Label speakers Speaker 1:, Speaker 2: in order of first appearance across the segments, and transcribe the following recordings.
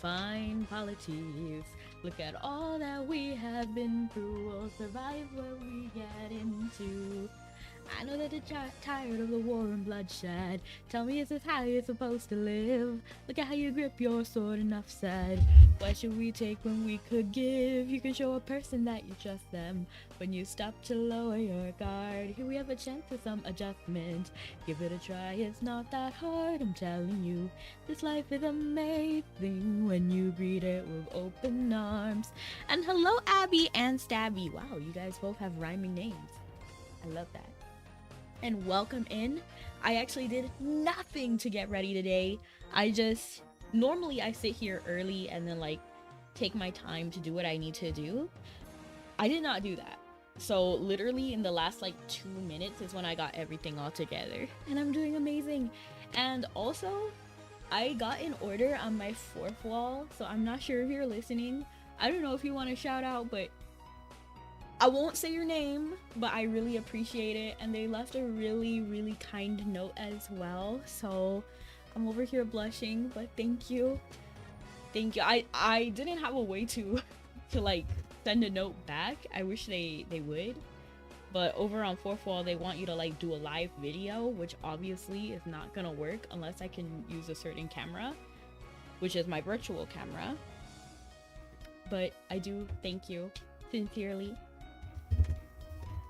Speaker 1: fine politics. Look at all that we have been through. We'll survive what we get into. I know that you're tired of the war and bloodshed. Tell me, is this how you're supposed to live? Look at how you grip your sword, enough said. What should we take when we could give? You can show a person that you trust them when you stop to lower your guard. Here we have a chance for some adjustment. Give it a try, it's not that hard, I'm telling you. This life is amazing when you greet it with open arms. And hello, Abby and Stabby. Wow, you guys both have rhyming names. I love that. And welcome in. I actually did nothing to get ready today. Normally I sit here early and then like take my time to do what I need to do. I did not do that. So literally in the last like 2 minutes is when I got everything all together. And I'm doing amazing. And also, I got an order on my 4th wall. So I'm not sure if you're listening. I don't know if you want to shout out, but I won't say your name, but I really appreciate it, and they left a really, really kind note as well, so I'm over here blushing, but thank you. Thank you. I didn't have a way to like send a note back. I wish they would, but over on 4th wall they want you to like do a live video, which obviously is not gonna work unless I can use a certain camera, which is my virtual camera. But I do thank you sincerely.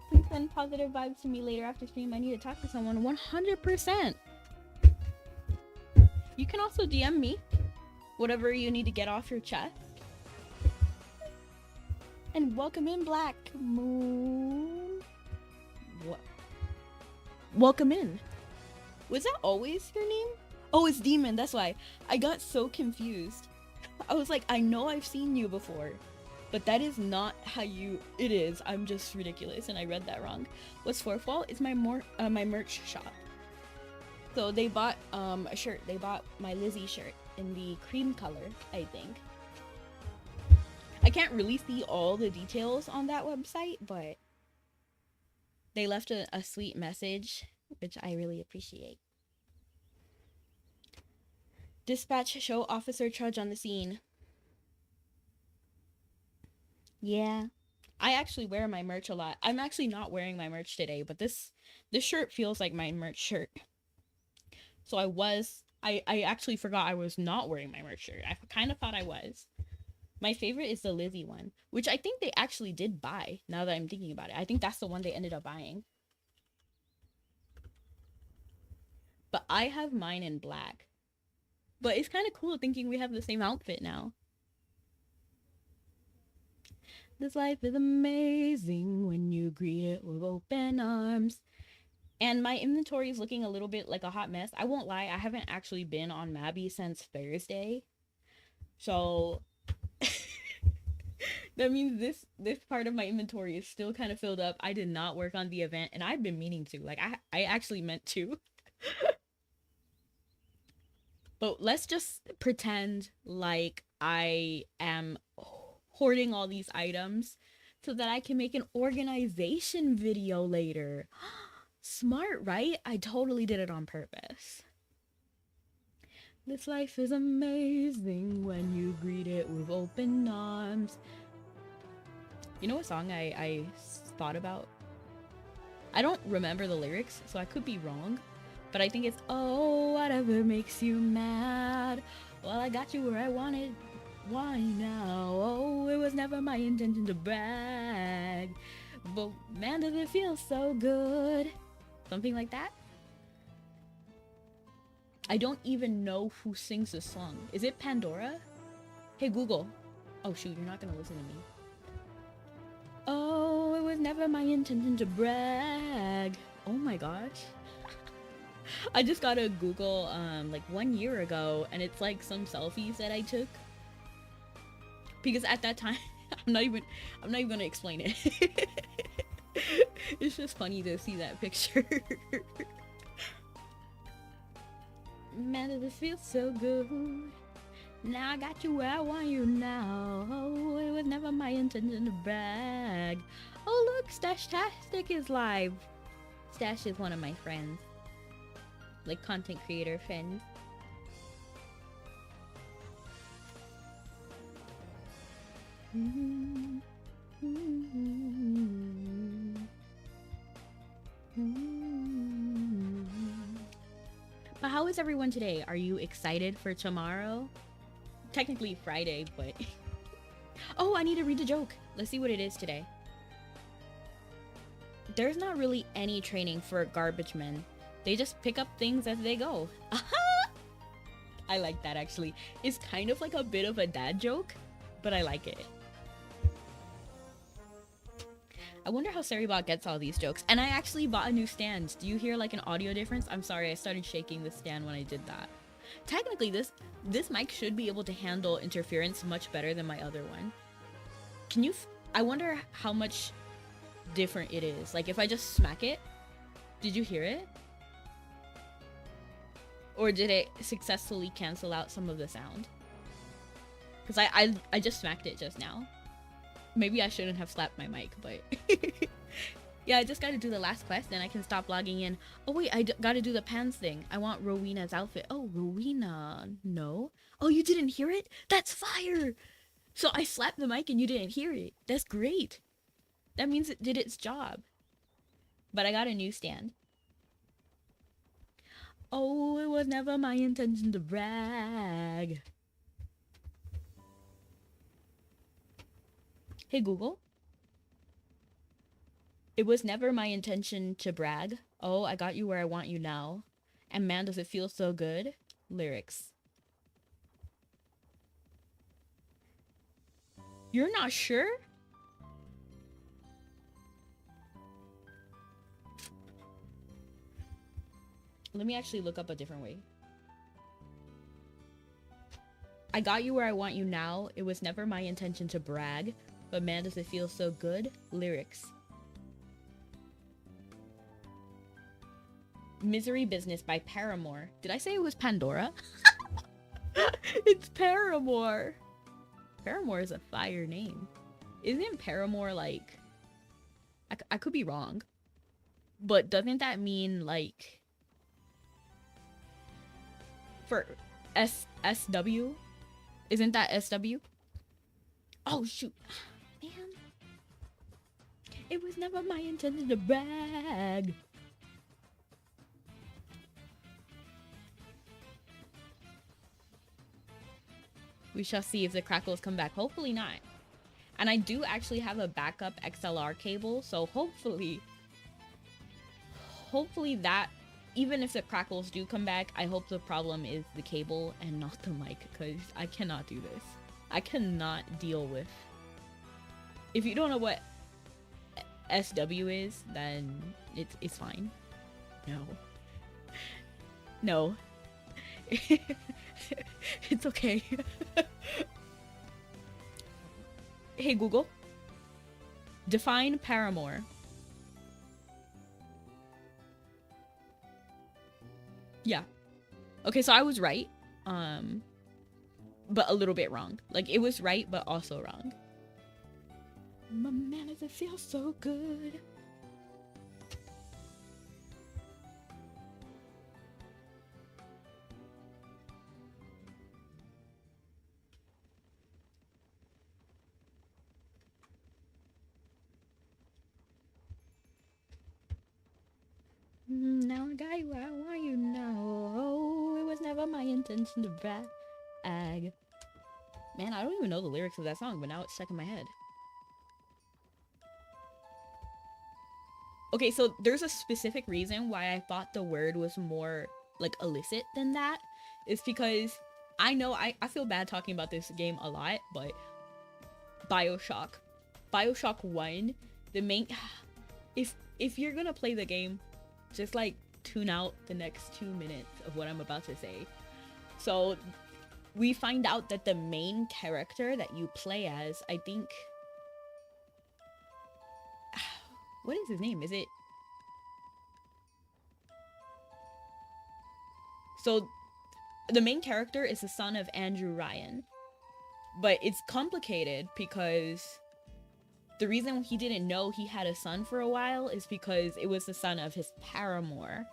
Speaker 1: Please send positive vibes to me later after stream. I need to talk to someone. 100%. You can also DM me whatever you need to get off your chest. And welcome in, Black Moon. What? Welcome in. Was that always your name? Oh, it's Demon. That's why. I got so confused. I was like, I know I've seen you before. But that is not how it is. I'm just ridiculous and I read that wrong. What's 4th wall? It's my merch shop. So they bought a shirt. They bought my Lizzie shirt in the cream color, I think. I can't really see all the details on that website, but they left a sweet message, which I really appreciate. Dispatch show Officer Trudge on the scene. Yeah, I actually wear my merch a lot. I'm actually not wearing my merch today, but this shirt feels like my merch shirt. So I actually forgot I was not wearing my merch shirt. I kind of thought I was. My favorite is the Lizzie one, which I think they actually did buy, now that I'm thinking about it. I think that's the one they ended up buying. But I have mine in black. But it's kind of cool thinking we have the same outfit now. This life is amazing when you greet it with open arms. And my inventory is looking a little bit like a hot mess. I won't lie, I haven't actually been on Mabi since Thursday. So that means this part of my inventory is still kind of filled up. I did not work on the event, and I've been meaning to. Like, I actually meant to. But let's just pretend like I am hoarding all these items so that I can make an organization video later. Smart, right? I totally did it on purpose. This life is amazing when you greet it with open arms. You know what song I thought about? I don't remember the lyrics, so I could be wrong, but I think it's, oh, whatever makes you mad. Well, I got you where I wanted. Why now? Oh, it was never my intention to brag, but man, does it feel so good. Something like that. I don't even know who sings this song. Is it Pandora? Hey Google. Oh shoot, you're not gonna listen to me. Oh, it was never my intention to brag. Oh my gosh. I just got a Google like 1 year ago, and it's like some selfies that I took. Because at that time, I'm not even gonna explain it. It's just funny to see that picture. Man, does this feel so good? Now I got you where I want you now. Oh, it was never my intention to brag. Oh look, Stashtastic is live. Stash is one of my friends. Like content creator friends. But how is everyone today? Are you excited for tomorrow? Technically Friday, but oh, I need to read the joke. Let's see what it is today. There's not really any training for garbage men. They just pick up things as they go. I like that actually. It's kind of like a bit of a dad joke, but I like it. I wonder how Seribot gets all these jokes. And I actually bought a new stand. Do you hear like an audio difference? I'm sorry, I started shaking the stand when I did that. Technically, this mic should be able to handle interference much better than my other one. Can you... I wonder how much different it is. Like if I just smack it, did you hear it? Or did it successfully cancel out some of the sound? Because I just smacked it just now. Maybe I shouldn't have slapped my mic, but... Yeah, I just gotta do the last quest, and I can stop logging in. Oh wait, I gotta do the pants thing. I want Rowena's outfit. Oh, Rowena. No? Oh, you didn't hear it? That's fire! So I slapped the mic and you didn't hear it. That's great. That means it did its job. But I got a new stand. Oh, it was never my intention to brag. Hey Google. It was never my intention to brag. Oh, I got you where I want you now. And man, does it feel so good. Lyrics. You're not sure? Let me actually look up a different way. I got you where I want you now. It was never my intention to brag. But man, does it feel so good. Lyrics. Misery Business by Paramore. Did I say it was Pandora? It's Paramore. Paramore is a fire name. Isn't Paramore like... I could be wrong. But doesn't that mean like... For SW? Isn't that SW? Oh shoot. Man. It was never my intention to brag. We shall see if the crackles come back. Hopefully not. And I do actually have a backup XLR cable, so hopefully that, even if the crackles do come back, I hope the problem is the cable and not the mic, because I cannot do this. I cannot deal with... If you don't know what SW is, then it's fine. No. No. It's okay. Hey Google. Define Paramore. Yeah. Okay, so I was right. But a little bit wrong. Like, it was right, but also wrong. My man, does it feel so good? Now I got you where I want you now. Oh, it was never my intention to brag. Man, I don't even know the lyrics of that song, but now it's stuck in my head. Okay, so there's a specific reason why I thought the word was more, like, illicit than that. It's because I know I feel bad talking about this game a lot, but Bioshock 1, the main... If you're gonna play the game, just, like, tune out the next 2 minutes of what I'm about to say. So, we find out that the main character that you play as, I think... What is his name? Is it... So, the main character is the son of Andrew Ryan. But it's complicated because the reason he didn't know he had a son for a while is because it was the son of his paramour,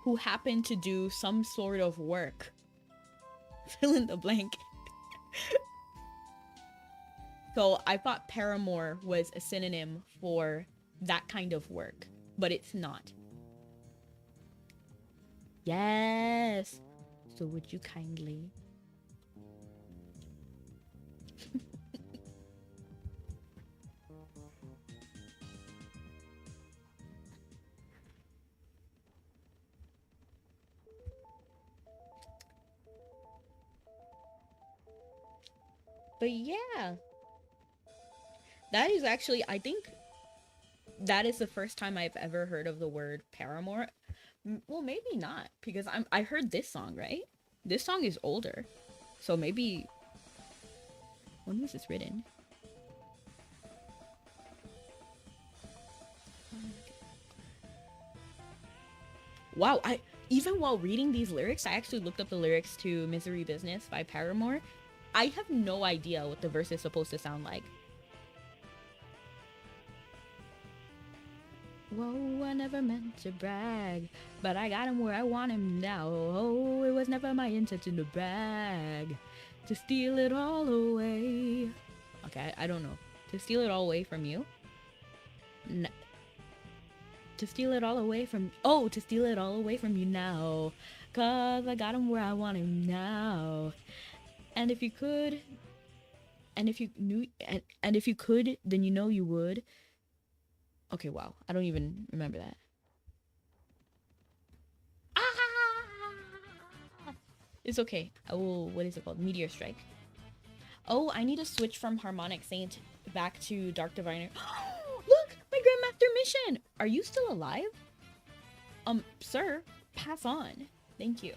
Speaker 1: who happened to do some sort of work. Fill in the blank. So I thought Paramore was a synonym for that kind of work, but it's not. Yes. So would you kindly? But yeah, that is actually, I think that is the first time I've ever heard of the word Paramore. Well, maybe not, because I heard this song, right? This song is older. So maybe, when was this written? Wow, even while reading these lyrics, I actually looked up the lyrics to Misery Business by Paramore. I have no idea what the verse is supposed to sound like. Whoa, I never meant to brag, but I got him where I want him now. Oh, it was never my intention to brag, to steal it all away. Okay, I don't know. To steal it all away from you? To steal it all away from... Oh, to steal it all away from you now. 'Cause I got him where I want him now. And if you could... And if you knew... And if you could, then you know you would. Okay, wow. I don't even remember that. Ah! It's okay. I will... What is it called? Meteor Strike. Oh, I need to switch from Harmonic Saint back to Dark Diviner. Look! My Grandmaster Mission! Are you still alive? Sir, pass on. Thank you.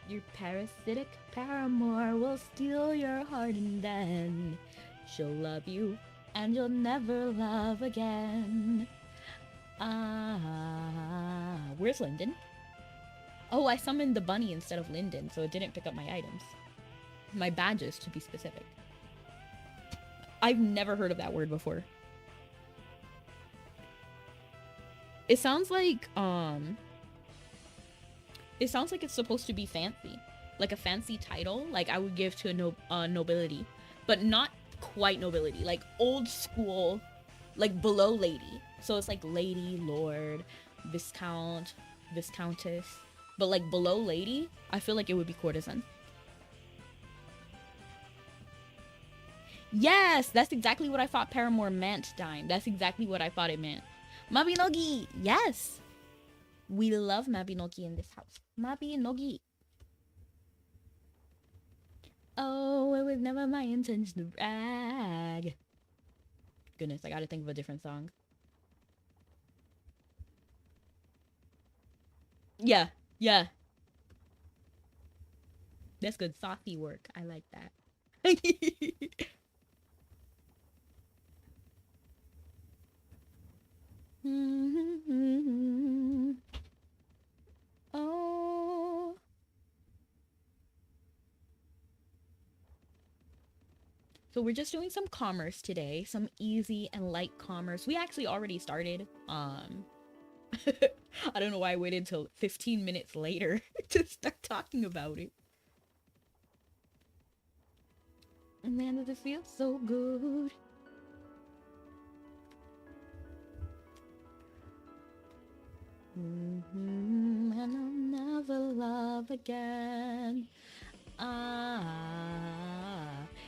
Speaker 1: Your parasitic paramour will steal your heart and then she'll love you and you'll never love again. Where's Linden? Oh, I summoned the bunny instead of Linden, so it didn't pick up my items. My badges, to be specific. I've never heard of that word before. It sounds like, it sounds like it's supposed to be fancy. Like a fancy title, like I would give to a nobility. But not quite nobility, like old school, like below lady. So it's like lady, lord, viscount, viscountess. But like below lady, I feel like it would be courtesan. Yes, that's exactly what I thought Paramore meant, Dime. That's exactly what I thought it meant. Mabinogi, yes! We love Mabinogi in this house. Mabinogi. Oh, it was never my intention to brag. Goodness, I gotta think of a different song. Yeah, yeah. That's good saucy work. I like that. Oh. So we're just doing some commerce today, some easy and light commerce. We actually already started. I don't know why I waited until 15 minutes later to start talking about it. Man, does it feel so good? And I'll never love again.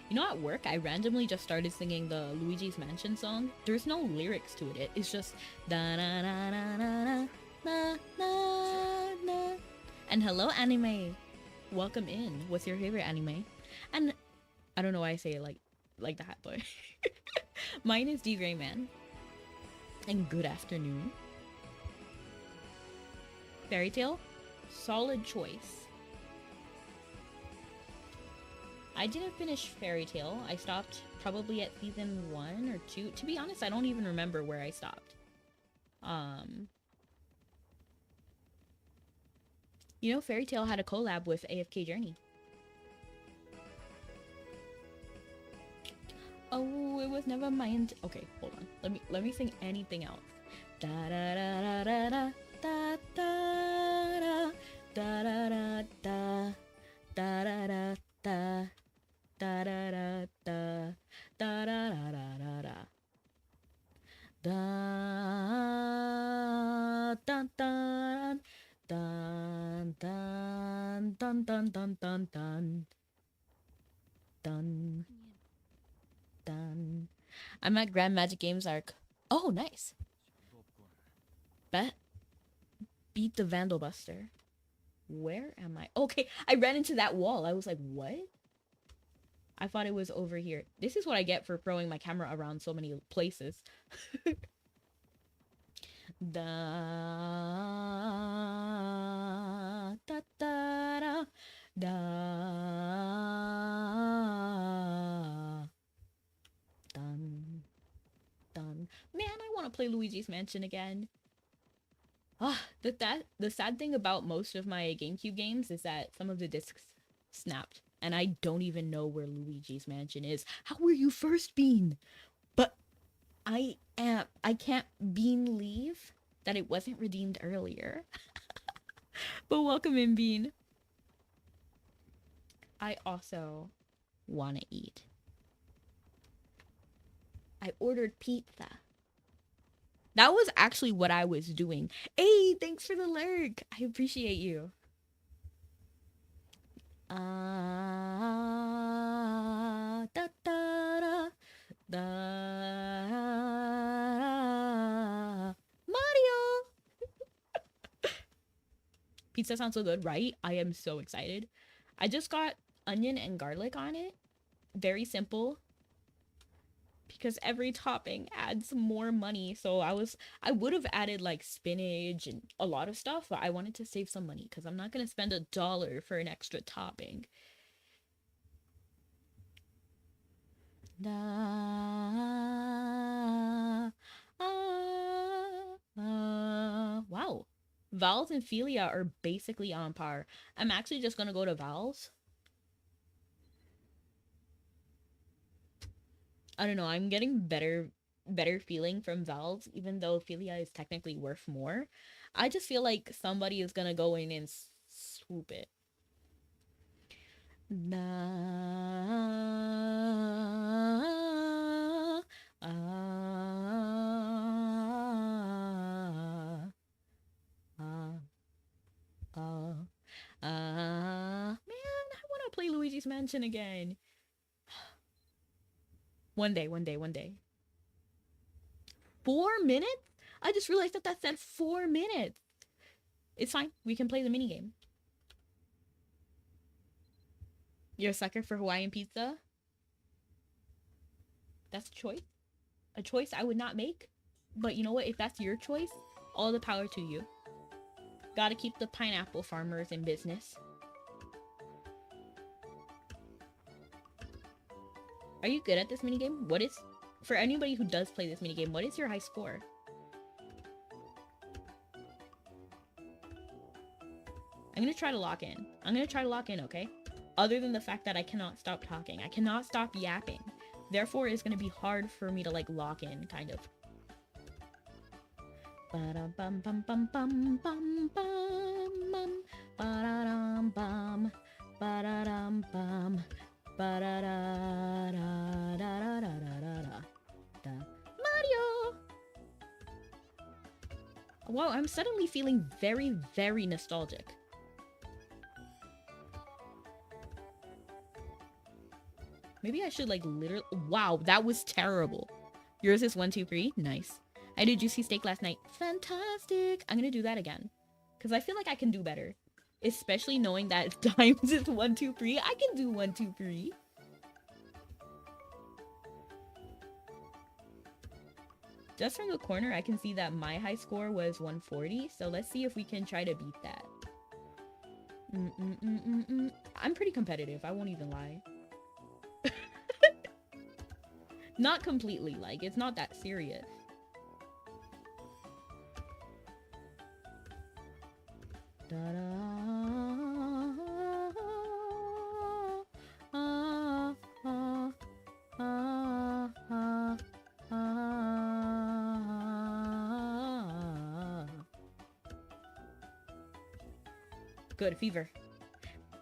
Speaker 1: You know, at work, I randomly just started singing the Luigi's Mansion song. There's no lyrics to it. It's just da na na na na na na na. And hello, anime. Welcome in. What's your favorite anime? And I don't know why I say it like that, but mine is D Gray Man. And good afternoon. Fairy Tail, solid choice. I didn't finish Fairy Tail. I stopped probably at season 1 or 2. To be honest, I don't even remember where I stopped. You know, Fairy Tail had a collab with AFK Journey. Oh, it was never my okay, hold on. Let me sing anything else. Da da da da da da da da da da da da da da da dun dun dun dun dun. Dun dun. I'm at Grand Magic Games Arc. Oh, nice. Beat the Vandal Buster. Where am I? Okay, I ran into that wall. I was like, what? I thought it was over here. This is what I get for throwing my camera around so many places. Da da da da da dun dun. Man, I want to play Luigi's Mansion again. The sad thing about most of my GameCube games is that some of the discs snapped, and I don't even know where Luigi's Mansion is. How were you first, Bean? But I can't believe that it wasn't redeemed earlier. But welcome in, Bean. I also want to eat. I ordered pizza. That was actually what I was doing. Hey, thanks for the lurk. I appreciate you. Da da da da. Mario. Pizza sounds so good, right? I am so excited. I just got onion and garlic on it. Very simple. Because every topping adds more money. So I would have added like spinach and a lot of stuff, but I wanted to save some money because I'm not going to spend $1 for an extra topping. Wow. Vowels and Philia are basically on par. I'm actually just going to go to vowels. I don't know, I'm getting better feeling from vowels, even though Philia is technically worth more. I just feel like somebody is gonna go in and swoop it. Man, I wanna play Luigi's Mansion again. One day. 4 minutes? I just realized that said 4 minutes. It's fine. We can play the minigame. You're a sucker for Hawaiian pizza? That's a choice. A choice I would not make. But you know what? If that's your choice, all the power to you. Gotta keep the pineapple farmers in business. Are you good at this minigame? What is... For anybody who does play this minigame, what is your high score? I'm gonna try to lock in. Okay? Other than the fact that I cannot stop talking. I cannot stop yapping. Therefore, it's gonna be hard for me to, like, lock in, kind of. Ba-da-bum-bum-bum-bum-bum-bum. Ba-da-dum-bum. Ba-da-dum-bum. Ba-da-da-da-da-da-da-da-da. Mario! Wow, I'm suddenly feeling very, very nostalgic. Maybe I should, like, literally... Wow, that was terrible. Yours is 1, 2, 3. Nice. I did juicy steak last night. Fantastic. I'm gonna do that again. Because I feel like I can do better. Especially knowing that times is 1, 2, 3. I can do 1, 2, 3. Just from the corner, I can see that my high score was 140. So let's see if we can try to beat that. I'm pretty competitive. I won't even lie. Not completely. Like, it's not that serious. Good, fever.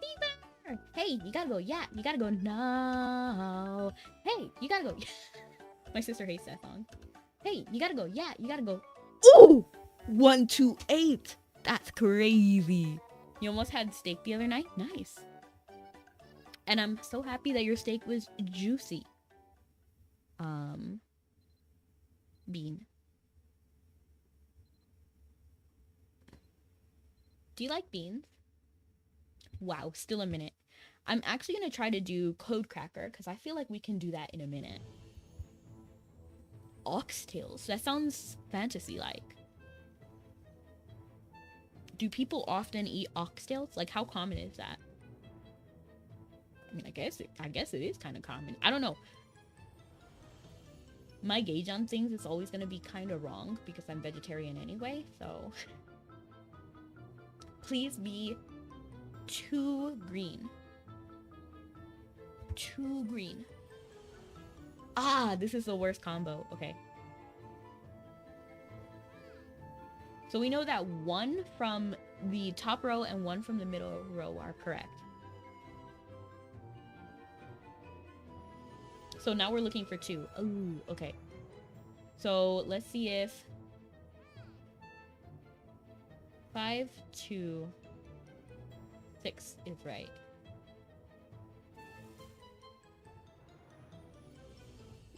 Speaker 1: Fever! Hey, you gotta go. Yeah, you gotta go. No. Hey, you gotta go. My sister hates that song. Hey, you gotta go. Yeah, you gotta go. Ooh! 1, 2, 8. That's crazy. You almost had steak the other night? Nice. And I'm so happy that your steak was juicy. Bean. Do you like beans? Wow, still a minute. I'm actually going to try to do code cracker because I feel like we can do that in a minute. Oxtails. That sounds fantasy-like. Do people often eat oxtails? Like, how common is that? I mean, I guess it is kind of common. I don't know. My gauge on things is always going to be kind of wrong because I'm vegetarian anyway, so... Please be too green. Too green. Ah, this is the worst combo. Okay. So we know that one from the top row and one from the middle row are correct. So now we're looking for 2. Ooh, okay. So let's see if 5, 2, 6 is right.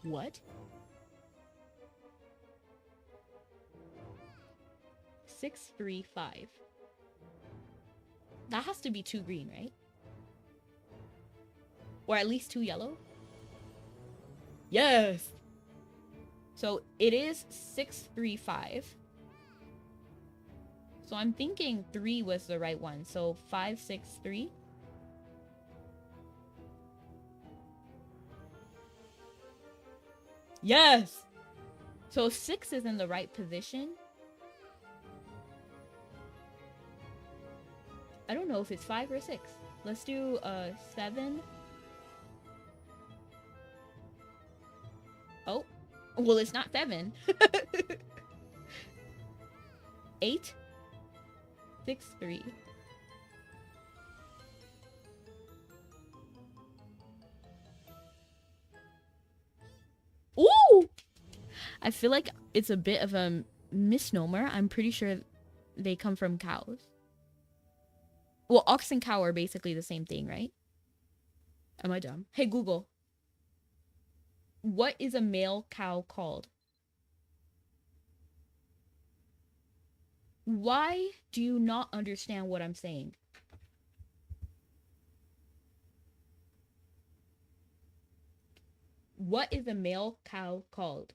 Speaker 1: What? 6, 3, 5. That has to be 2 green, right? Or at least 2 yellow? Yes! So it is 6, 3, 5. So I'm thinking 3 was the right one. So 5, 6, 3. Yes! So 6 is in the right position. I don't know if it's 5 or 6. Let's do 7. Oh, well, it's not 7. 8, 6, 3. Ooh! I feel like it's a bit of a misnomer. I'm pretty sure they come from cows. Well, ox and cow are basically the same thing, right? Am I dumb? Hey, Google. What is a male cow called? Why do you not understand what I'm saying? What is a male cow called?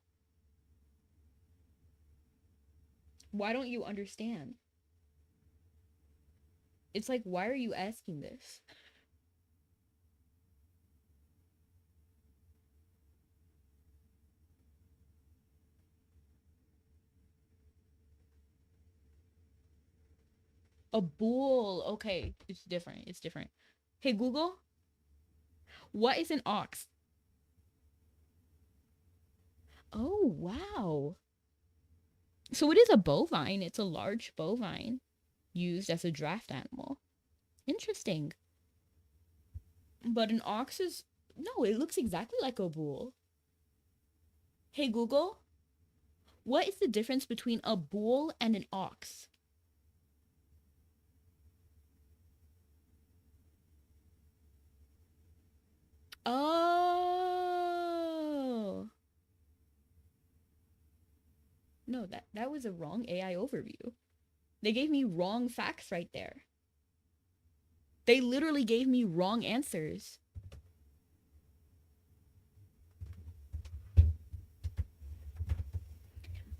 Speaker 1: Why don't you understand? It's like, why are you asking this? A bull. Okay, it's different. It's different. Hey, Google, what is an ox? Oh, wow. So it is a bovine. It's a large bovine used as a draft animal. Interesting. But an ox is... No, it looks exactly like a bull. Hey, Google, what is the difference between a bull and an ox? Oh. No, that was a wrong AI overview. They gave me wrong facts right there. They literally gave me wrong answers.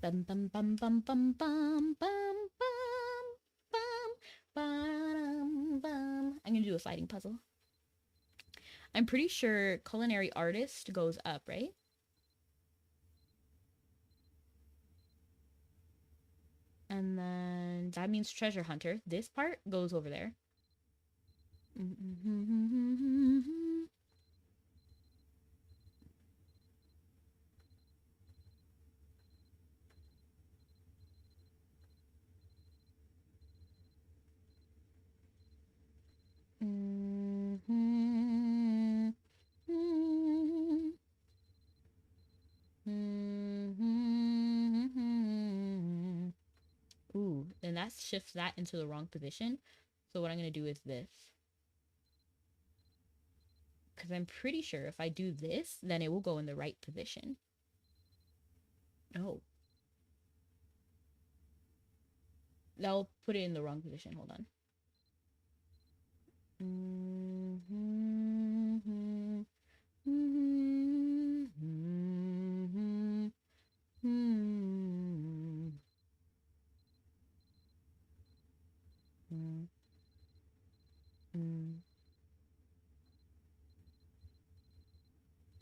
Speaker 1: Bum bum bum bum bum bum bum bum bum bum. I'm gonna do a sliding puzzle. I'm pretty sure culinary artist goes up, right? And then that means treasure hunter. This part goes over there. Ooh, and that shifts that into the wrong position. So what I'm going to do is this. Because I'm pretty sure if I do this, then it will go in the right position. Oh. That'll put it in the wrong position. Hold on.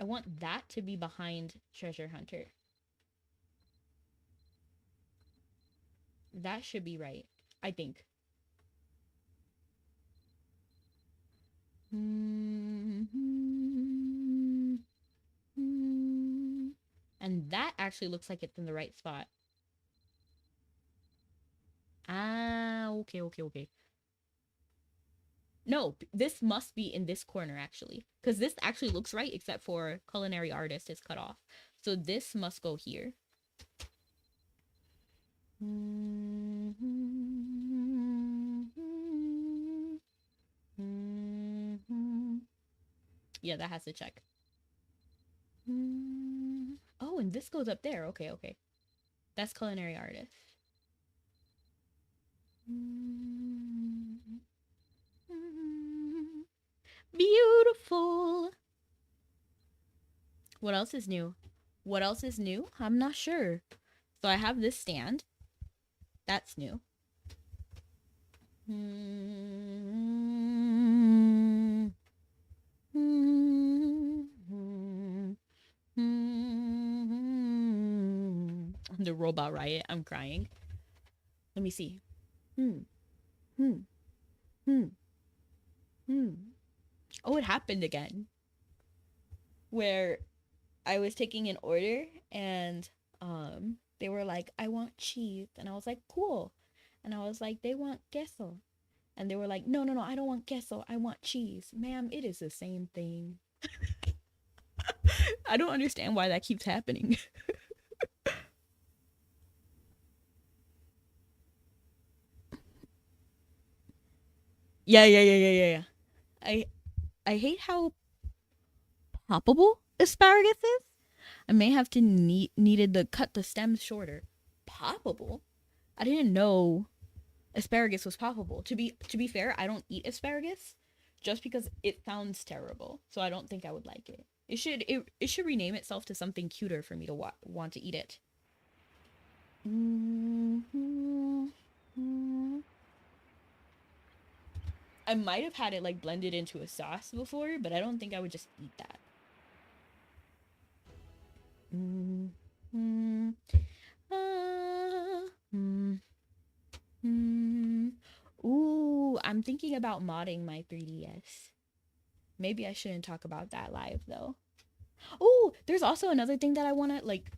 Speaker 1: I want that to be behind Treasure Hunter. That should be right, I think. And that actually looks like it's in the right spot. Ah, okay, okay, okay. No, this must be in this corner, actually. Because this actually looks right, except for Culinary Artist is cut off. So this must go here. Yeah, that has to check. Oh, and this goes up there. Okay, okay. That's Culinary Artist. Beautiful. What else is new? What else is new? I'm not sure. So I have this stand. That's new. The robot riot. I'm crying. Let me see. Oh, it happened again. Where I was taking an order and they were like, I want cheese. And I was like, cool. And I was like, they want queso. And they were like, no, I don't want queso. I want cheese. Ma'am, it is the same thing. I don't understand why that keeps happening. Yeah. I hate how poppable asparagus is. I may have to needed to cut the stems shorter. Poppable? I didn't know asparagus was poppable. To be fair, I don't eat asparagus just because it sounds terrible. So I don't think I would like it. It should rename itself to something cuter for me to want to eat it. I might have had it like blended into a sauce before, but I don't think I would just eat that. Ooh, I'm thinking about modding my 3DS. Maybe I shouldn't talk about that live though. Oh, there's also another thing that I want to like.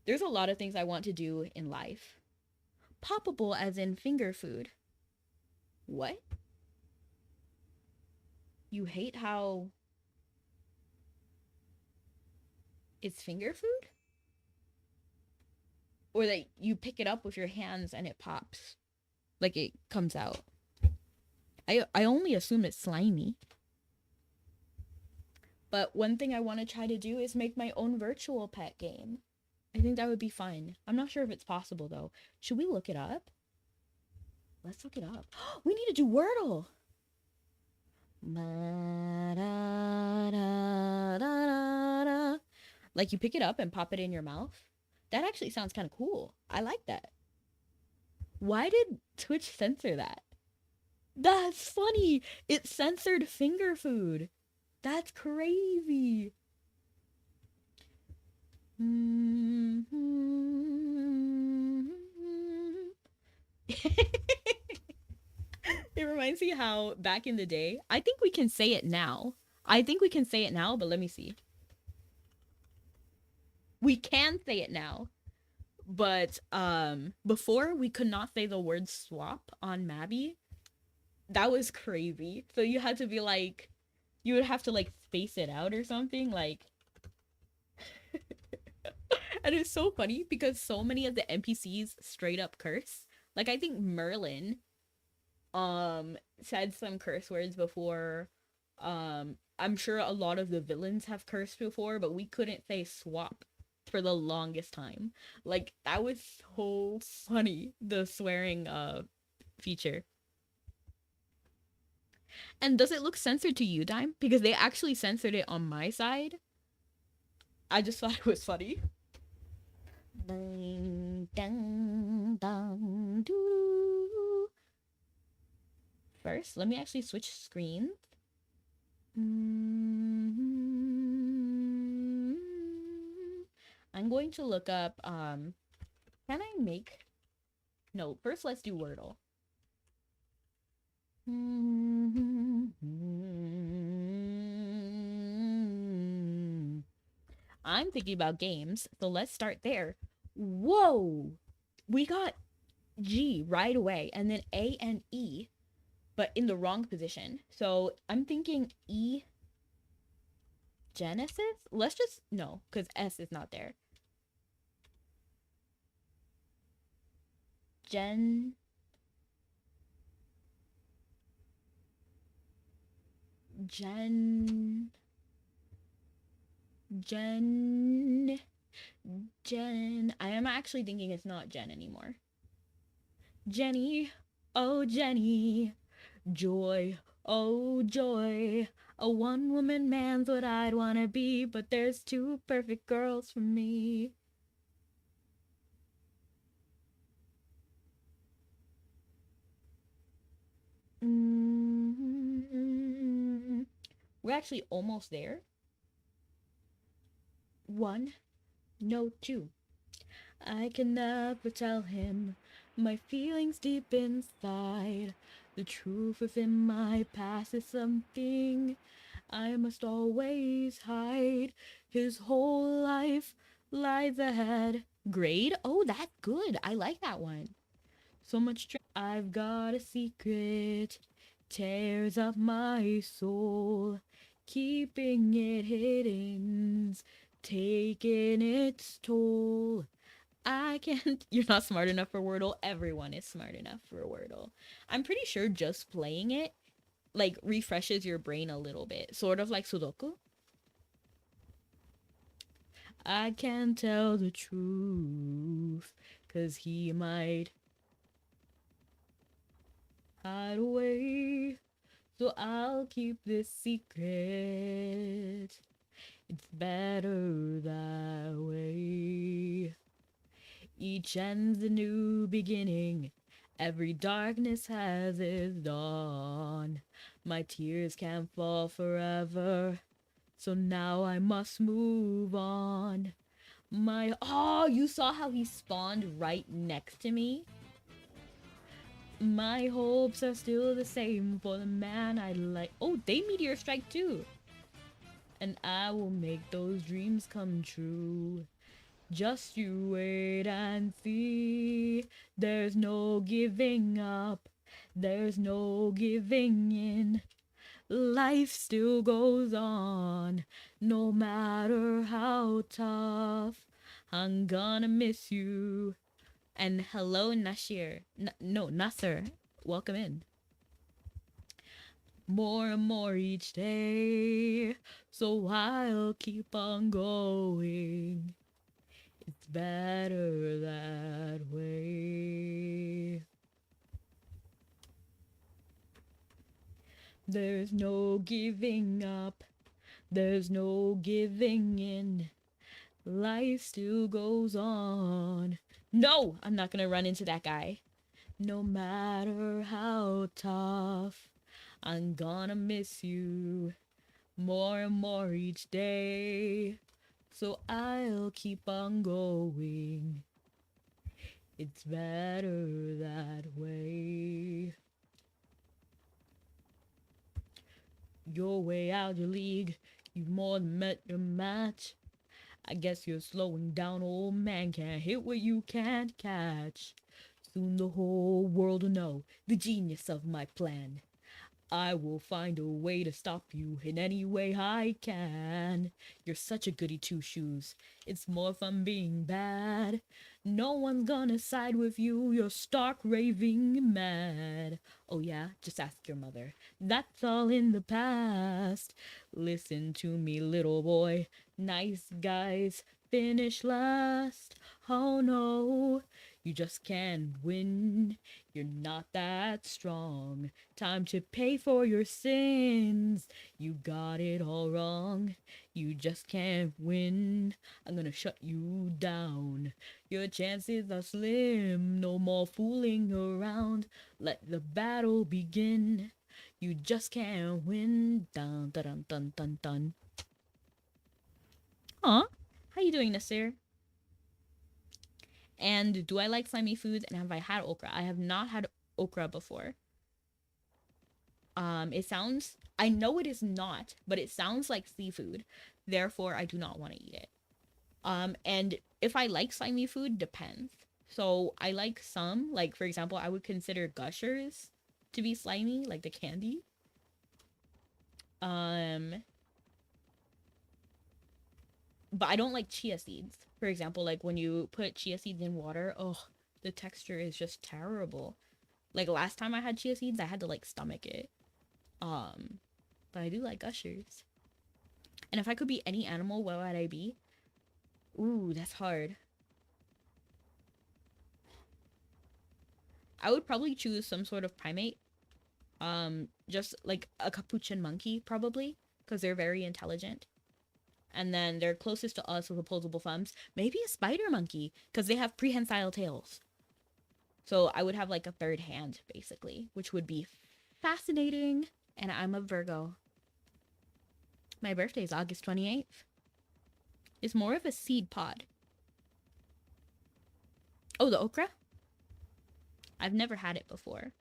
Speaker 1: There's a lot of things I want to do in life. Poppable as in finger food. What? You hate how it's finger food? Or that you pick it up with your hands and it pops. Like it comes out. I only assume it's slimy. But one thing I want to try to do is make my own virtual pet game. I think that would be fun. I'm not sure if it's possible though. Should we look it up? Let's look it up. We need to do Wordle. Like you pick it up and pop it in your mouth. That actually sounds kind of cool. I like that. Why did Twitch censor that? That's funny. It censored finger food. That's crazy. It reminds me how back in the day, I think we can say it now. But let me see. We can say it now. But before we could not say the word swap on Mabi. That was crazy. So you had to be like, you would have to like space it out or something like. And it's so funny because so many of the NPCs straight up curse. Like I think Merlin said some curse words before. I'm sure a lot of the villains have cursed before, but we couldn't say swap for the longest time. Like that was so funny, the swearing feature. And does it look censored to you, Dime? Because they actually censored it on my side. I just thought it was funny. Ding, ding, ding, doo. First, let me actually switch screens. I'm going to look up, can I make, no, first let's do Wordle. I'm thinking about games, so let's start there. Whoa! We got G right away, and then A and E, but in the wrong position. So I'm thinking E Genesis? Let's just, no, because S is not there. Gen. Jen. Jen. Jen. I am actually thinking it's not Jen anymore. Jenny. Oh, Jenny. Joy. Oh, joy. A one woman man's what I'd wanna be, but there's two perfect girls for me. We're actually almost there. One, no, two. I can never tell him my feelings deep inside. The truth within my past is something I must always hide. His whole life lies ahead. Grade? Oh, that's good. I like that one. So much strength. I've got a secret. Tears up my soul. Keeping it hidden's taking its toll. I can't. You're not smart enough for Wordle. Everyone is smart enough for Wordle. I'm pretty sure just playing it like refreshes your brain a little bit, sort of like Sudoku. I can't tell the truth, 'cause he might hide away. So I'll keep this secret. It's better that way. Each end's a new beginning. Every darkness has its dawn. My tears can't fall forever, so now I must move on. You saw how he spawned right next to me? My hopes are still the same for the man I like. Oh, they meteor strike too. And I will make those dreams come true. Just you wait and see. There's no giving up. There's no giving in. Life still goes on, no matter how tough. I'm gonna miss you. And hello, Nashir. No, Nasser. Welcome in. More and more each day, so I'll keep on going. It's better that way. There's no giving up. There's no giving in. Life still goes on. No, I'm not gonna run into that guy. No matter how tough, I'm gonna miss you more and more each day. So I'll keep on going. It's better that way. You're way out your league. You've more than met your match. I guess you're slowing down, old man. Can't hit what you can't catch. Soon the whole world will know the genius of my plan. I will find a way to stop you in any way I can. You're such a goody two shoes. It's more fun being bad. No one's gonna side with you. You're stark raving mad. Oh yeah, just ask your mother. That's all in the past. Listen to me, little boy. Nice guys finish last. Oh no, you just can't win. You're not that strong. Time to pay for your sins. You got it all wrong. You just can't win. I'm gonna shut you down. Your chances are slim. No more fooling around. Let the battle begin. You just can't win. Dun dun dun dun dun dun. Aw, how you doing, Nasir? And do I like slimy foods? And have I had okra? I have not had okra before. It sounds, I know it is not, but it sounds like seafood. Therefore, I do not want to eat it. And if I like slimy food, depends. So I like some, like for example, I would consider Gushers to be slimy, like the candy. But I don't like chia seeds. For example, like when you put chia seeds in water, oh, the texture is just terrible. Like last time I had chia seeds, I had to like stomach it. But I do like Gushers. And if I could be any animal, what would I be? Ooh, that's hard. I would probably choose some sort of primate. Just like a capuchin monkey, probably, because they're very intelligent. And then they're closest to us with opposable thumbs. Maybe a spider monkey, because they have prehensile tails. So I would have like a third hand, basically, which would be fascinating. And I'm a Virgo. My birthday is August 28th. It's more of a seed pod. Oh, the okra? I've never had it before.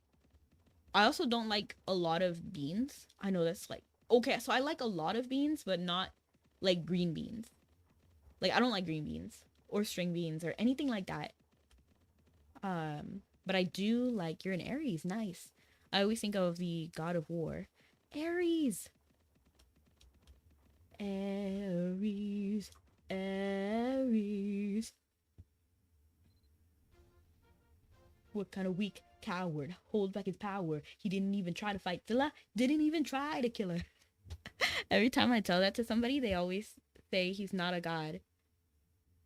Speaker 1: I also don't like a lot of beans. I know that's like... Okay, so I like a lot of beans, but not like green beans. Like, I don't like green beans. Or string beans or anything like that. But I do like... You're an Aries. Nice. I always think of the god of war. Aries! Aries. Aries. What kind of weak coward holds back his power? He didn't even try to fight Phila. Didn't even try to kill her. Every time I tell that to somebody, they always say he's not a god.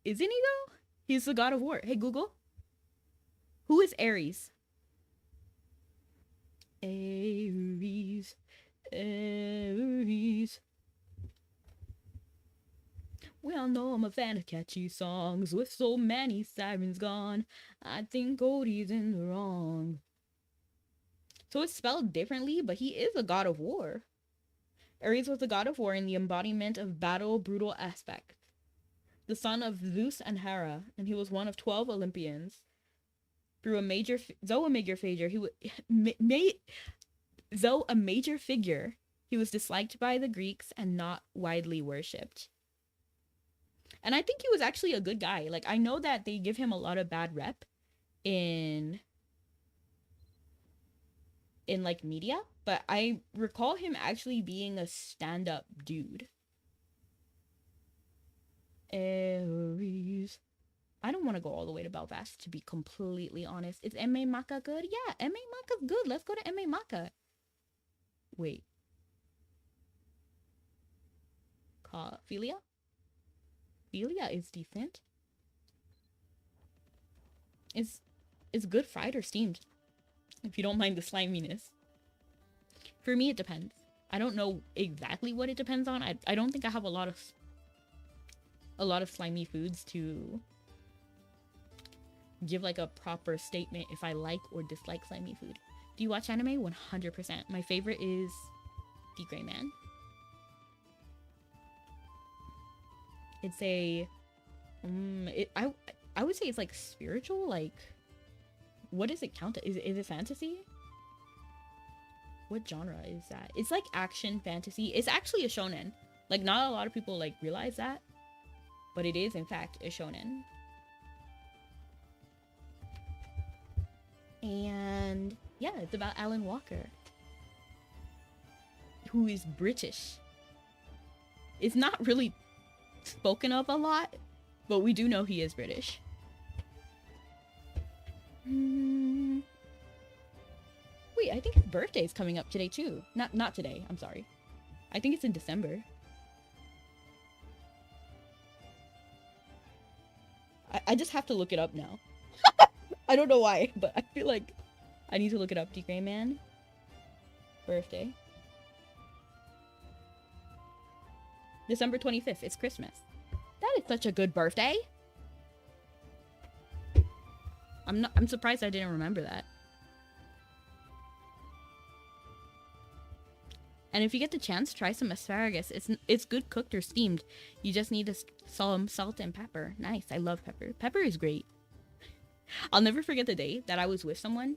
Speaker 1: Isn't he though? He's the god of war. Hey, Google. Who is Aries? Aries. Aries. We all know I'm a fan of catchy songs. With so many sirens gone, I think Cody's in the wrong. So it's spelled differently, but he is a god of war. Ares was the god of war in the embodiment of battle, brutal aspect. The son of Zeus and Hera, and he was one of 12 Olympians. Though a major figure, he was disliked by the Greeks and not widely worshipped. And I think he was actually a good guy. Like, I know that they give him a lot of bad rep in like media, but I recall him actually being a stand-up dude. Aries. I don't want to go all the way to Belfast, to be completely honest. Is M.A. Maka good? Yeah, M.A. Maka's good. Let's go to M.A. Maka. Wait. Philia? Philia is decent. It's good fried or steamed, if you don't mind the sliminess. For me, it depends. I don't know exactly what it depends on. I don't think I have a lot of slimy foods to give like a proper statement if I like or dislike slimy food. Do you watch anime? 100%. My favorite is The Gray Man. It's a I would say it's like spiritual, like what does it count as? Is it fantasy? What genre is that? It's like action fantasy. It's actually a shonen. Like, not a lot of people like realize that, but it is in fact a shonen. And yeah, it's about Alan Walker. who is British. It's not really spoken of a lot, but we do know he is British. Wait, I think his birthday is coming up today too. Not today, I'm sorry. I think it's in December. I just have to look it up now. I don't know why, but I feel like I need to look it up. D. Gray Man. Birthday. December 25th. It's Christmas. That is such a good birthday. I'm surprised I didn't remember that. And if you get the chance, try some asparagus. It's good cooked or steamed. You just need some salt and pepper. Nice. I love pepper. Pepper is great. I'll never forget the day that I was with someone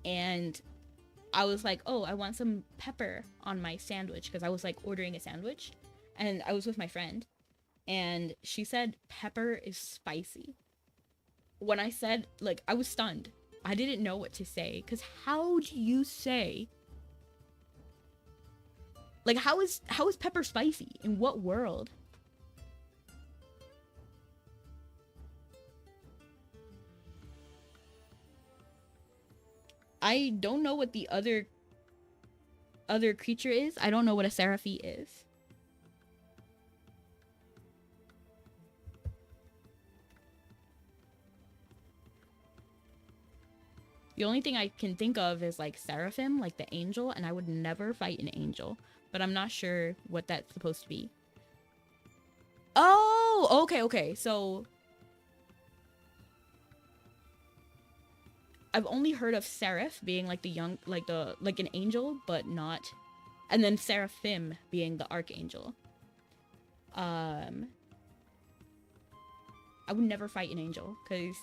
Speaker 1: and I was like, oh, I want some pepper on my sandwich because I was like ordering a sandwich and I was with my friend and she said pepper is spicy. When I said, like, I was stunned. I didn't know what to say because how do you say, like, how is pepper spicy? In what world? I don't know what the other creature is. I don't know what a seraphim is. The only thing I can think of is like seraphim, like the angel, and I would never fight an angel. But I'm not sure what that's supposed to be. Oh, okay. So I've only heard of seraph being like like an angel, but not, and then seraphim being the archangel. I would never fight an angel, cause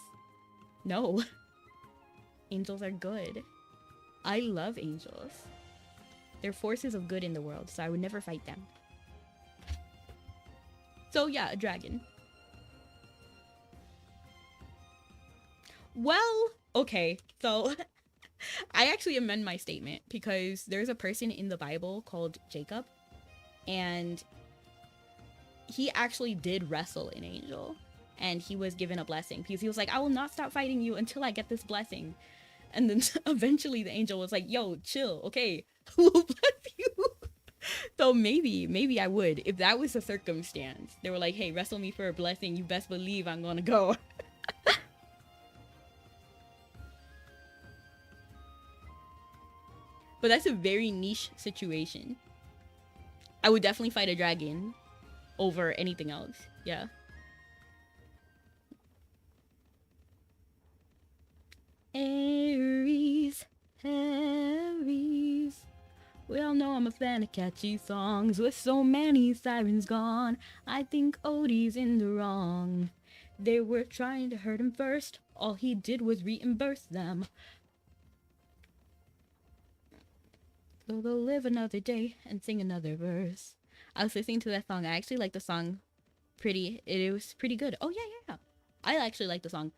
Speaker 1: no, angels are good. I love angels. They're forces of good in the world, so I would never fight them. So yeah, a dragon. Well, okay, so I actually amend my statement because there's a person in the Bible called Jacob, and he actually did wrestle an angel, and he was given a blessing because he was like, I will not stop fighting you until I get this blessing. And then eventually the angel was like, yo, chill, okay, we'll bless you. So maybe I would, if that was the circumstance. They were like, hey, wrestle me for a blessing, you best believe I'm gonna go. But that's a very niche situation. I would definitely fight a dragon over anything else. Yeah. Aries, Aries. We all know I'm a fan of catchy songs. With so many sirens gone, I think Odie's in the wrong. They were trying to hurt him first. All he did was reimburse them. So they'll live another day and sing another verse. I was listening to that song. I actually like the song pretty. It was pretty good. Oh, yeah. I actually like the song.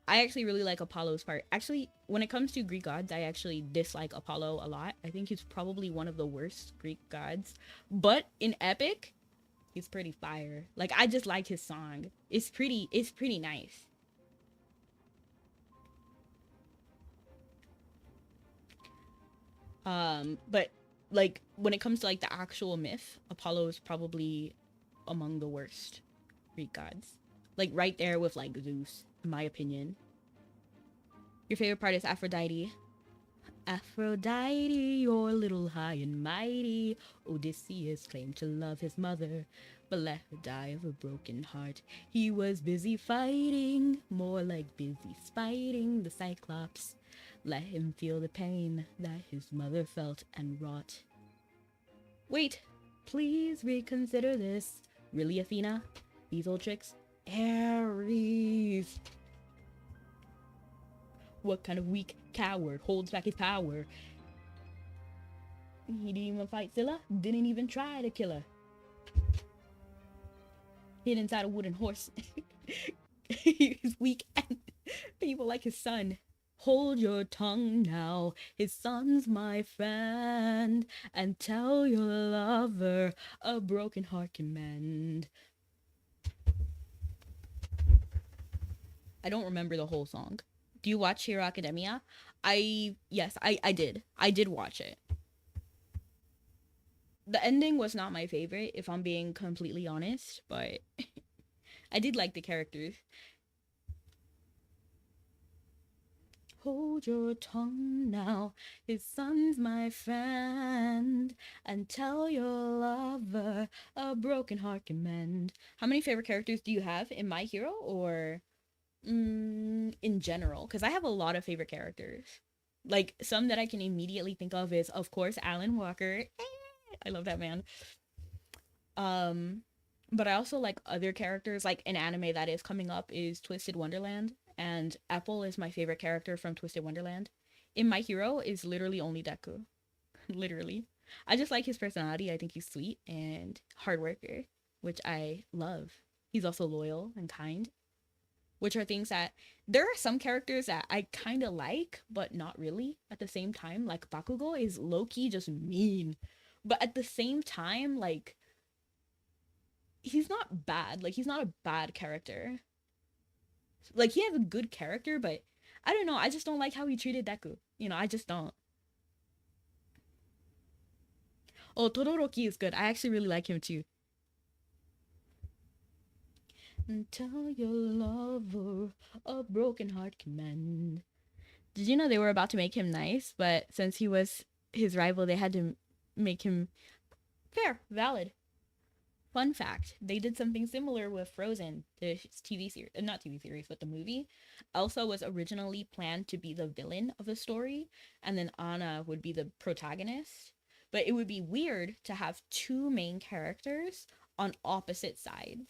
Speaker 1: I actually really like Apollo's part. Actually, when it comes to Greek gods, I actually dislike Apollo a lot. I think he's probably one of the worst Greek gods. But in Epic, he's pretty fire. Like, I just like his song. It's pretty nice. But like when it comes to like the actual myth, Apollo is probably among the worst Greek gods. Like right there with like Zeus, in my opinion. Your favorite part is Aphrodite. Aphrodite, you're a little high and mighty. Odysseus claimed to love his mother, but let her die of a broken heart. He was busy fighting, more like busy spiting the Cyclops. Let him feel the pain that his mother felt and wrought. Wait, please reconsider this. Really, Athena? These old tricks? Ares! What kind of weak coward holds back his power? He didn't even fight Scylla, didn't even try to kill her. Hid inside a wooden horse. He's weak and people like his son. Hold your tongue now, his son's my friend, and tell your lover a broken heart can mend. I don't remember the whole song. Do you watch Hero Academia? Yes, I did. I did watch it. The ending was not my favorite, if I'm being completely honest, but I did like the characters. Hold your tongue now, his son's my friend, and tell your lover a broken heart can mend. How many favorite characters do you have in My Hero, or in general? Because I have a lot of favorite characters. Like, some that I can immediately think of is, of course, Alan Walker. I love that man. Um, but I also like other characters. Like, an anime that is coming up is Twisted Wonderland, and Apple is my favorite character from Twisted Wonderland. In My Hero is literally only Deku. Literally. I just like his personality. I think he's sweet and hard worker, which I love. He's also loyal and kind, which are things that there are some characters that I kind of like, but not really at the same time. Like, Bakugo is low-key just mean, but at the same time, like, he's not bad. Like, he's not a bad character. Like, he has a good character, but I don't know. I just don't like how he treated Deku. I just don't. Oh, Todoroki is good. I actually really like him too. And tell your lover a broken heart can mend. Did you know they were about to make him nice, but since he was his rival, they had to make him fair, valid. Fun fact, they did something similar with Frozen, the TV series, not TV series, but the movie. Elsa was originally planned to be the villain of the story, and then Anna would be the protagonist. But it would be weird to have two main characters on opposite sides.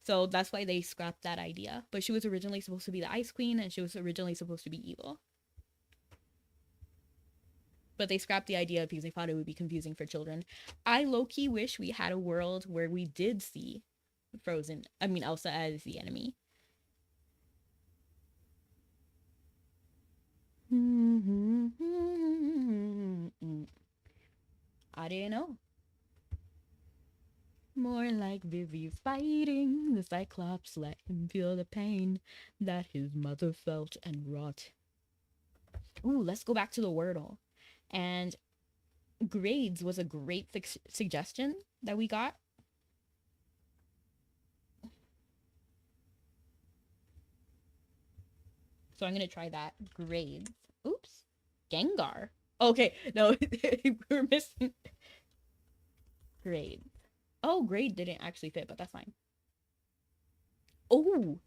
Speaker 1: So that's why they scrapped that idea. But she was originally supposed to be the Ice Queen, and she was originally supposed to be evil. But they scrapped the idea because they thought it would be confusing for children. I low-key wish we had a world where we did see Elsa as the enemy. I didn't know. More like Vivi fighting the Cyclops, let him feel the pain that his mother felt and wrought. Ooh, let's go back to the Wordle. And grades was a great suggestion that we got. So I'm gonna try that. Grades. Oops. Gengar. Okay, no, we're missing grades. Oh, grade didn't actually fit, but that's fine. Oh,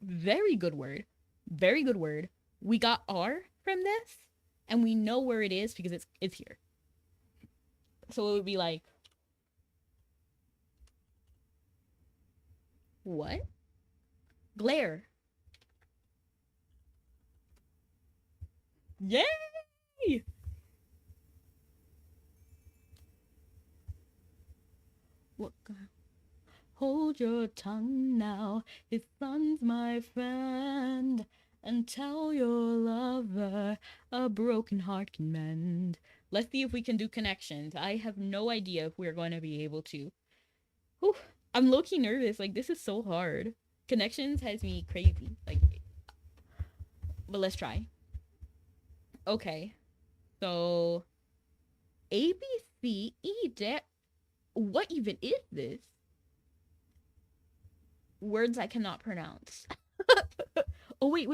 Speaker 1: very good word. Very good word. We got R from this, and we know where it is because it's here. So it would be like, what? Glare. Yay! What? Hold your tongue now, his son's my friend, and tell your lover a broken heart can mend. Let's see if we can do connections. I have no idea if we're going to be able to. Whew, I'm low-key nervous. Like, this is so hard. Connections has me crazy. Like, but let's try. Okay. So, A, B, C, E, D. What even is this? Words I cannot pronounce. Oh, wait.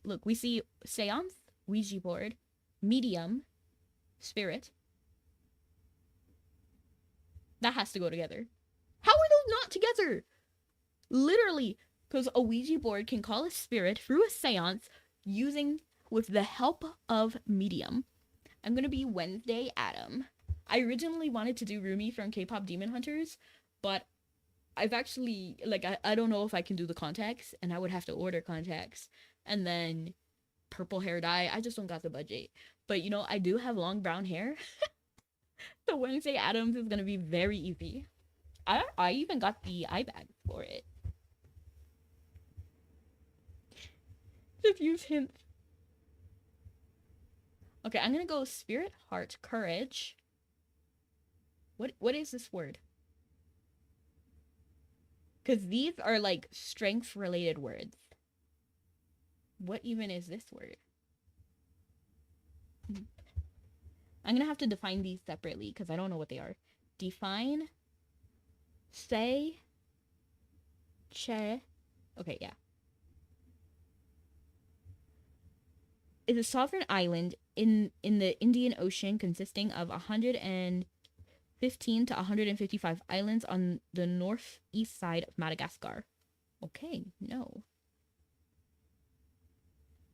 Speaker 1: Look, we see seance, Ouija board, medium, spirit. That has to go together. How are those not together? Literally, because a Ouija board can call a spirit through a seance with the help of medium. I'm gonna be Wednesday Adam. I originally wanted to do Rumi from K-pop Demon Hunters, but I've actually, like, I don't know if I can do the contacts, and I would have to order contacts. And then purple hair dye, I just don't got the budget. But, I do have long brown hair. So Wednesday Addams is going to be very easy. I even got the eye bag for it. Just use hints. Okay, I'm gonna go spirit, heart, courage. What is this word? Because these are like strength related words. What even is this word? I'm gonna have to define these separately because I don't know what they are. Define, say, che. Okay, yeah. Is a sovereign island in the Indian Ocean consisting of 115 to 155 islands on the northeast side of Madagascar. Okay, no.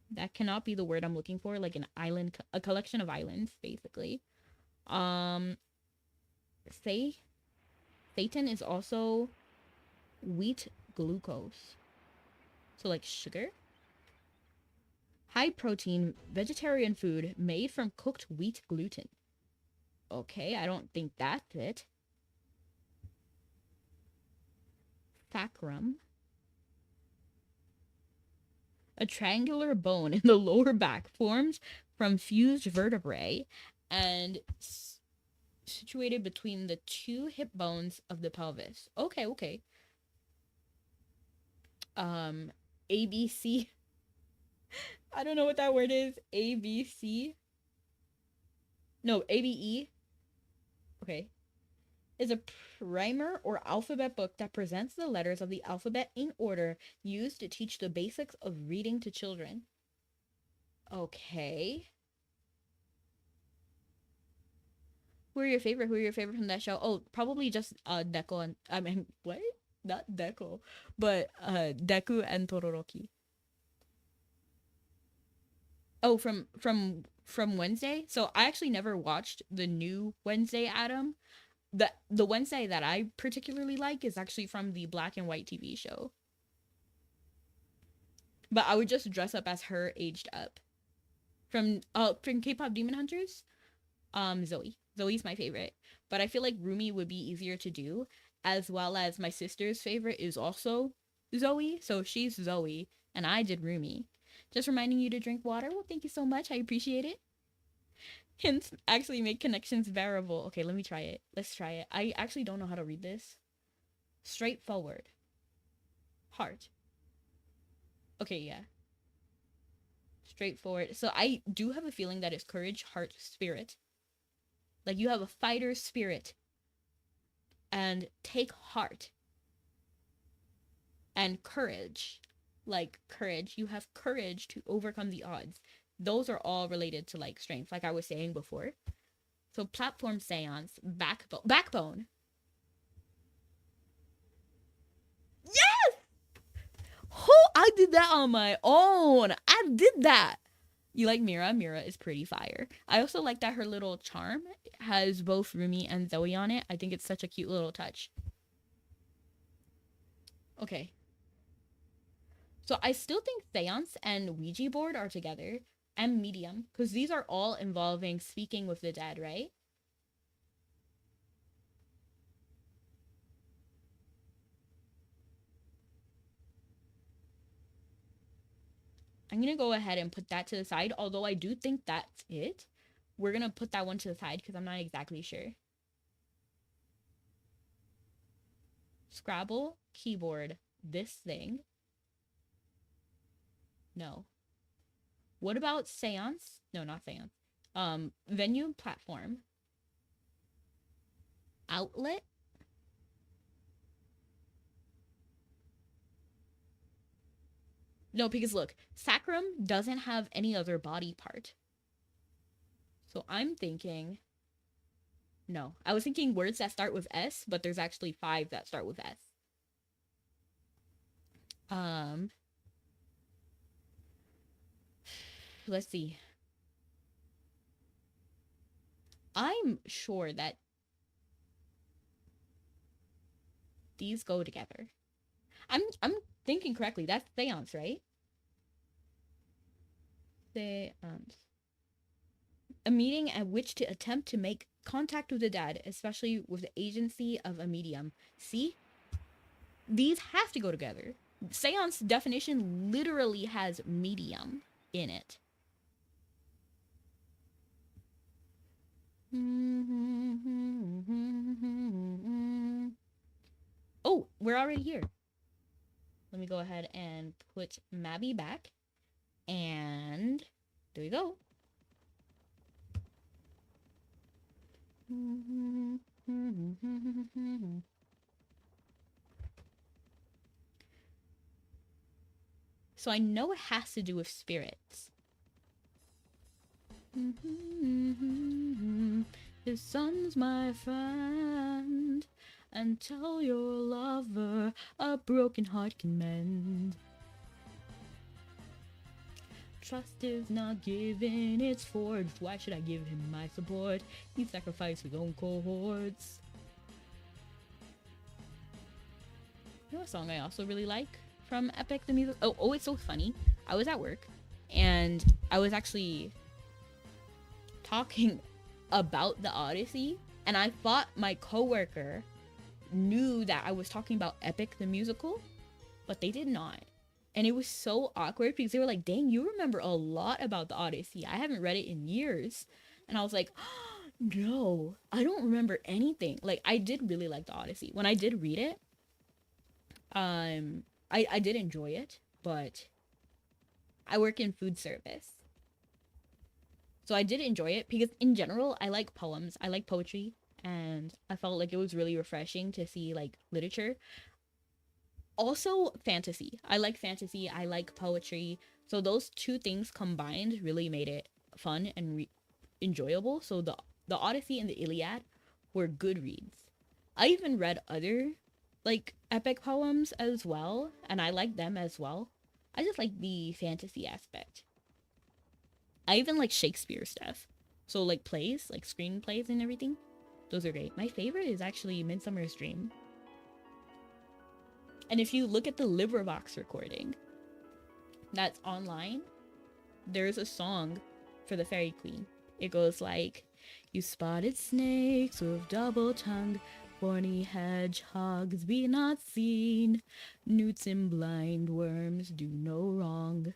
Speaker 1: That cannot be the word I'm looking for, like an island, a collection of islands, basically. Say, Satan is also wheat glucose. So like sugar. High protein vegetarian food made from cooked wheat gluten. Okay, I don't think that's it. Sacrum. A triangular bone in the lower back formed from fused vertebrae and situated between the two hip bones of the pelvis. Okay, okay. ABC. I don't know what that word is. ABC. No, ABE. Okay. Is a primer or alphabet book that presents the letters of the alphabet in order used to teach the basics of reading to children. Okay. Who are your favorite? Who are your favorite from that show? Oh, probably just Deco and I mean what? Not Deco, but Deku and Todoroki. Oh, from Wednesday. So I actually never watched the new Wednesday Adam. The Wednesday that I particularly like is actually from the black and white TV show. But I would just dress up as her aged up. From K-pop Demon Hunters, Zoe. Zoe's my favorite. But I feel like Rumi would be easier to do, as well as my sister's favorite is also Zoe. So she's Zoe and I did Rumi. Just reminding you to drink water. Well, thank you so much. I appreciate it. Hints actually make connections bearable. Okay, let me try it. Let's try it. I actually don't know how to read this. Straightforward. Heart. Okay, yeah. Straightforward. So I do have a feeling that it's courage, heart, spirit. Like you have a fighter's spirit. And take heart. And courage. Like courage. You have courage to overcome the odds. Those are all related to like strength, like I was saying before. So platform seance, backbone. Yes! Oh, I did that on my own. I did that. You like Mira? Mira is pretty fire. I also like that her little charm has both Rumi and Zoe on it. I think it's such a cute little touch. Okay. So I still think seance and Ouija board are together. And medium, because these are all involving speaking with the dead, right? I'm going to go ahead and put that to the side, although I do think that's it. We're going to put that one to the side because I'm not exactly sure. Scrabble, keyboard, this thing. No. What about seance? No, not seance. Venue, platform. Outlet. No, because look, sacrum doesn't have any other body part. So I'm thinking... No, I was thinking words that start with S, but there's actually 5 that start with S. Let's see. I'm sure that these go together. I'm thinking correctly. That's seance, right? Seance. A meeting at which to attempt to make contact with the dead, especially with the agency of a medium. See? These have to go together. Seance definition literally has medium in it. Oh, we're already here. Let me go ahead and put Mabi back. And there we go. So I know it has to do with spirits. The sun's my friend, and tell your lover a broken heart can mend. Trust is not given, it's forged. Why should I give him my support? He sacrificed his own cohorts. You know a song I also really like from Epic the Music? Oh, it's so funny. I was at work, and I was actually talking about the Odyssey, and I thought my coworker knew that I was talking about Epic the Musical, but they did not. And it was so awkward because they were like, dang, you remember a lot about the Odyssey. I haven't read it in years. And I was like, oh, no, I don't remember anything. Like, I did really like the Odyssey. When I did read it, I did enjoy it, but I work in food service. So I did enjoy it because in general, I like poems. I like poetry. And I felt like it was really refreshing to see like literature. Also fantasy. I like fantasy. I like poetry. So those two things combined really made it fun and enjoyable. So the Odyssey and the Iliad were good reads. I even read other like epic poems as well, and I like them as well. I just like the fantasy aspect. I even like Shakespeare stuff. So like plays, like screenplays and everything. Those are great. My favorite is actually Midsummer's Dream. And if you look at the LibriVox recording that's online, there's a song for the Fairy Queen. It goes like, you spotted snakes with double tongue, horny hedgehogs be not seen, newts and blind worms do no wrong.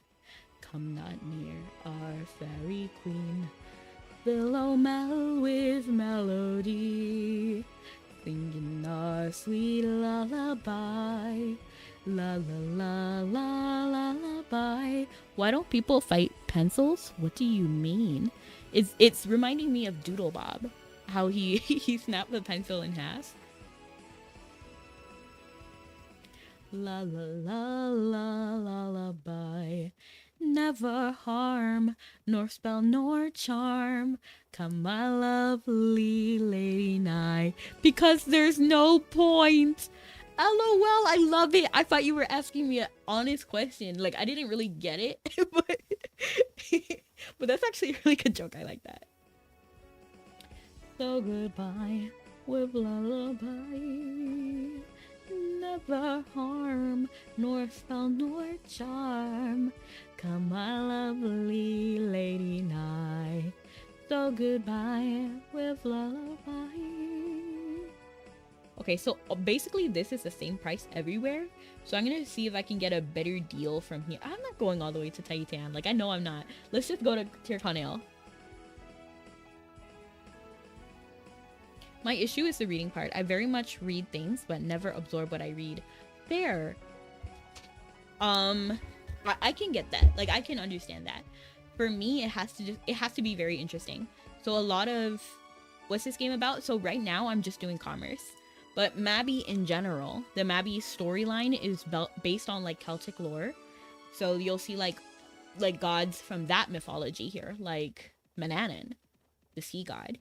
Speaker 1: Come not near our Fairy Queen, billow mel with melody, singing our sweet lullaby, la la la la lullaby. Why don't people fight pencils? What do you mean? It's reminding me of Doodle Bob, how he he snapped the pencil in half. La la la la lullaby. Never harm, nor spell nor charm, come my lovely lady nigh, because there's no point. LOL, I love it. I thought you were asking me an honest question. Like, I didn't really get it, but but that's actually a really good joke. I like that. So goodbye with lullaby. Never harm, nor spell nor charm, come my lovely lady nigh. So goodbye with lullaby. Okay, so basically this is the same price everywhere. So I'm gonna see if I can get a better deal from here. I'm not going all the way to Titan. Like, I know I'm not. Let's just go to Tirkanel. My issue is the reading part. I very much read things, but never absorb what I read. Fair. I can get that. Like, I can understand that. For me, it has to be very interesting. So a lot of, what's this game about? So right now I'm just doing commerce. But Mabi in general, the Mabi storyline is based on like Celtic lore. So you'll see like gods from that mythology here, like Manannan, the sea god,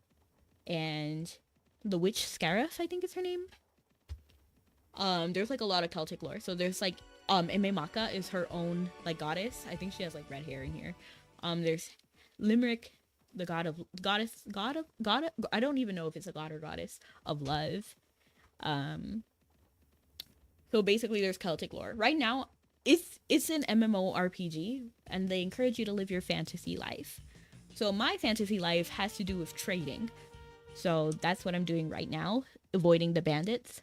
Speaker 1: and the witch Scarif, I think is her name. There's like a lot of Celtic lore. So there's like Ememaka is her own like goddess. I think she has like red hair in here. There's Limerick, the god of I don't even know if it's a god or goddess of love. So basically there's Celtic lore. Right now it's an MMORPG and they encourage you to live your fantasy life. So my fantasy life has to do with trading. So that's what I'm doing right now, avoiding the bandits.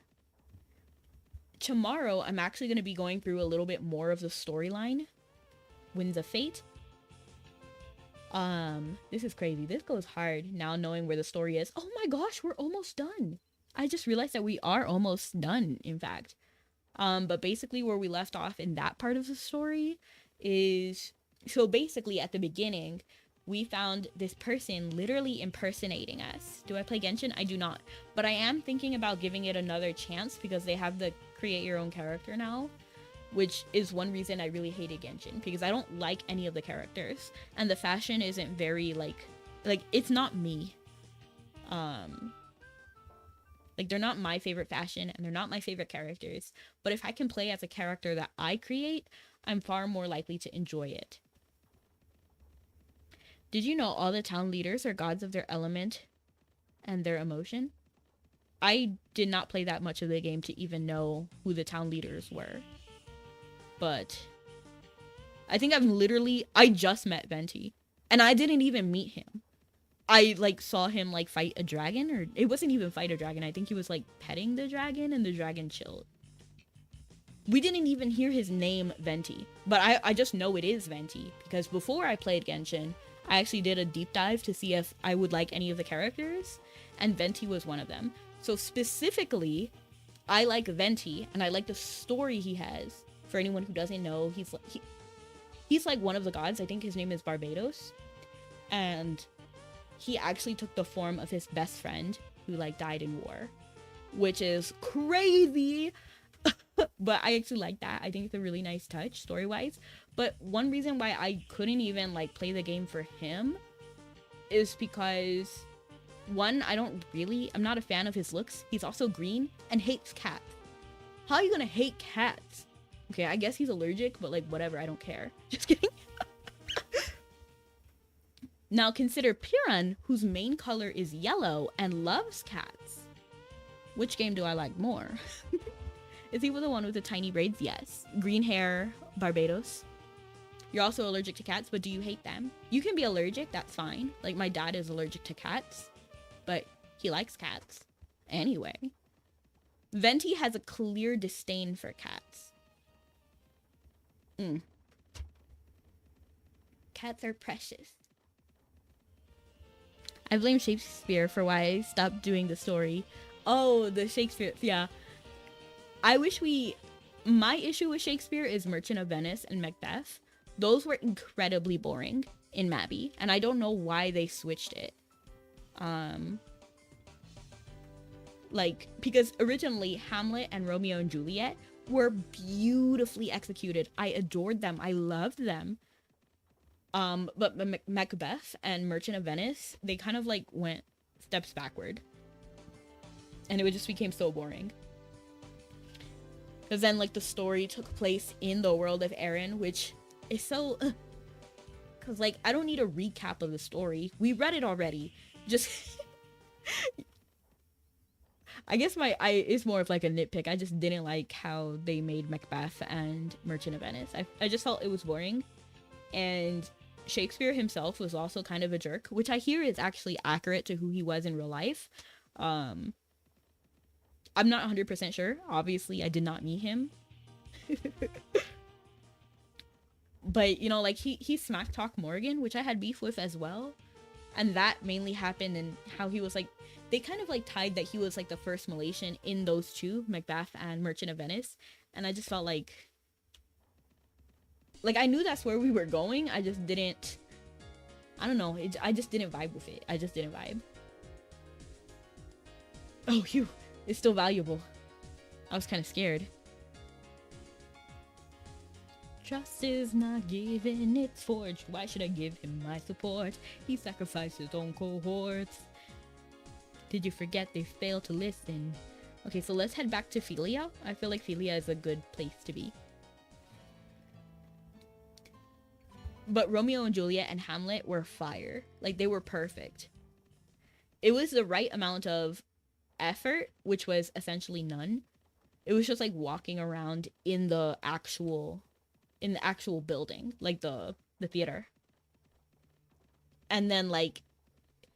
Speaker 1: Tomorrow, I'm actually going to be going through a little bit more of the storyline, Winds of Fate. This is crazy. This goes hard now knowing where the story is. Oh my gosh, we're almost done. I just realized that we are almost done, in fact. But basically where we left off in that part of the story is, so basically at the beginning, we found this person literally impersonating us. Do I play Genshin? I do not. But I am thinking about giving it another chance because they have the create your own character now, which is one reason I really hated Genshin, because I don't like any of the characters and the fashion isn't very like it's not me. Like they're not my favorite fashion and they're not my favorite characters, but if I can play as a character that I create, I'm far more likely to enjoy it. Did you know all the town leaders are gods of their element and their emotion? I did not play that much of the game to even know who the town leaders were. But I think I just met Venti and I didn't even meet him. I like saw him like fight a dragon, or it wasn't even fight a dragon. I think he was like petting the dragon and the dragon chilled. We didn't even hear his name Venti, but I just know it is Venti because before I played Genshin, I actually did a deep dive to see if I would like any of the characters, and Venti was one of them. So specifically, I like Venti and I like the story he has. For anyone who doesn't know, he's like one of the gods. I think his name is Barbados, and he actually took the form of his best friend who like died in war, which is crazy. But I actually like that. I think it's a really nice touch story-wise. But one reason why I couldn't even like play the game for him is because one, I'm not a fan of his looks. He's also green and hates cats. How are you gonna hate cats? Okay, I guess he's allergic, but like whatever, I don't care. Just kidding. Now consider Piran, whose main color is yellow and loves cats. Which game do I like more? Is he the one with the tiny braids? Yes. Green hair, Barbados. You're also allergic to cats, but do you hate them? You can be allergic, that's fine. Like my dad is allergic to cats, but he likes cats. Anyway. Venti has a clear disdain for cats. Cats are precious. I blame Shakespeare for why I stopped doing the story. Oh, the Shakespeare, yeah. My issue with Shakespeare is Merchant of Venice and Macbeth. Those were incredibly boring in Mabi, and I don't know why they switched it. Because originally Hamlet and Romeo and Juliet were beautifully executed. I adored them. I loved them. But Macbeth and Merchant of Venice, they kind of like went steps backward. And it just became so boring. Because then like the story took place in the world of Aaron, which is so... Because like, I don't need a recap of the story. We read it already. Just... I guess it's more of like a nitpick. I just didn't like how they made Macbeth and Merchant of Venice. I just felt it was boring. And Shakespeare himself was also kind of a jerk, which I hear is actually accurate to who he was in real life. I'm not 100% sure. Obviously, I did not meet him. But, you know, like, he smack talked Morgan, which I had beef with as well. And that mainly happened in how he was, like... They kind of, like, tied that he was, like, the first Malaysian in those two, Macbeth and Merchant of Venice. And I just felt like... Like, I knew that's where we were going. I just didn't... I don't know. I just didn't vibe with it. I just didn't vibe. Oh, phew. It's still valuable. I was kind of scared. Trust is not given, it's forged. Why should I give him my support? He sacrificed his own cohorts. Did you forget they failed to listen? Okay, so let's head back to Philia. I feel like Philia is a good place to be. But Romeo and Juliet and Hamlet were fire. Like, they were perfect. It was the right amount of effort, which was essentially none. It was just like walking around in the actual building, like the theater. And then like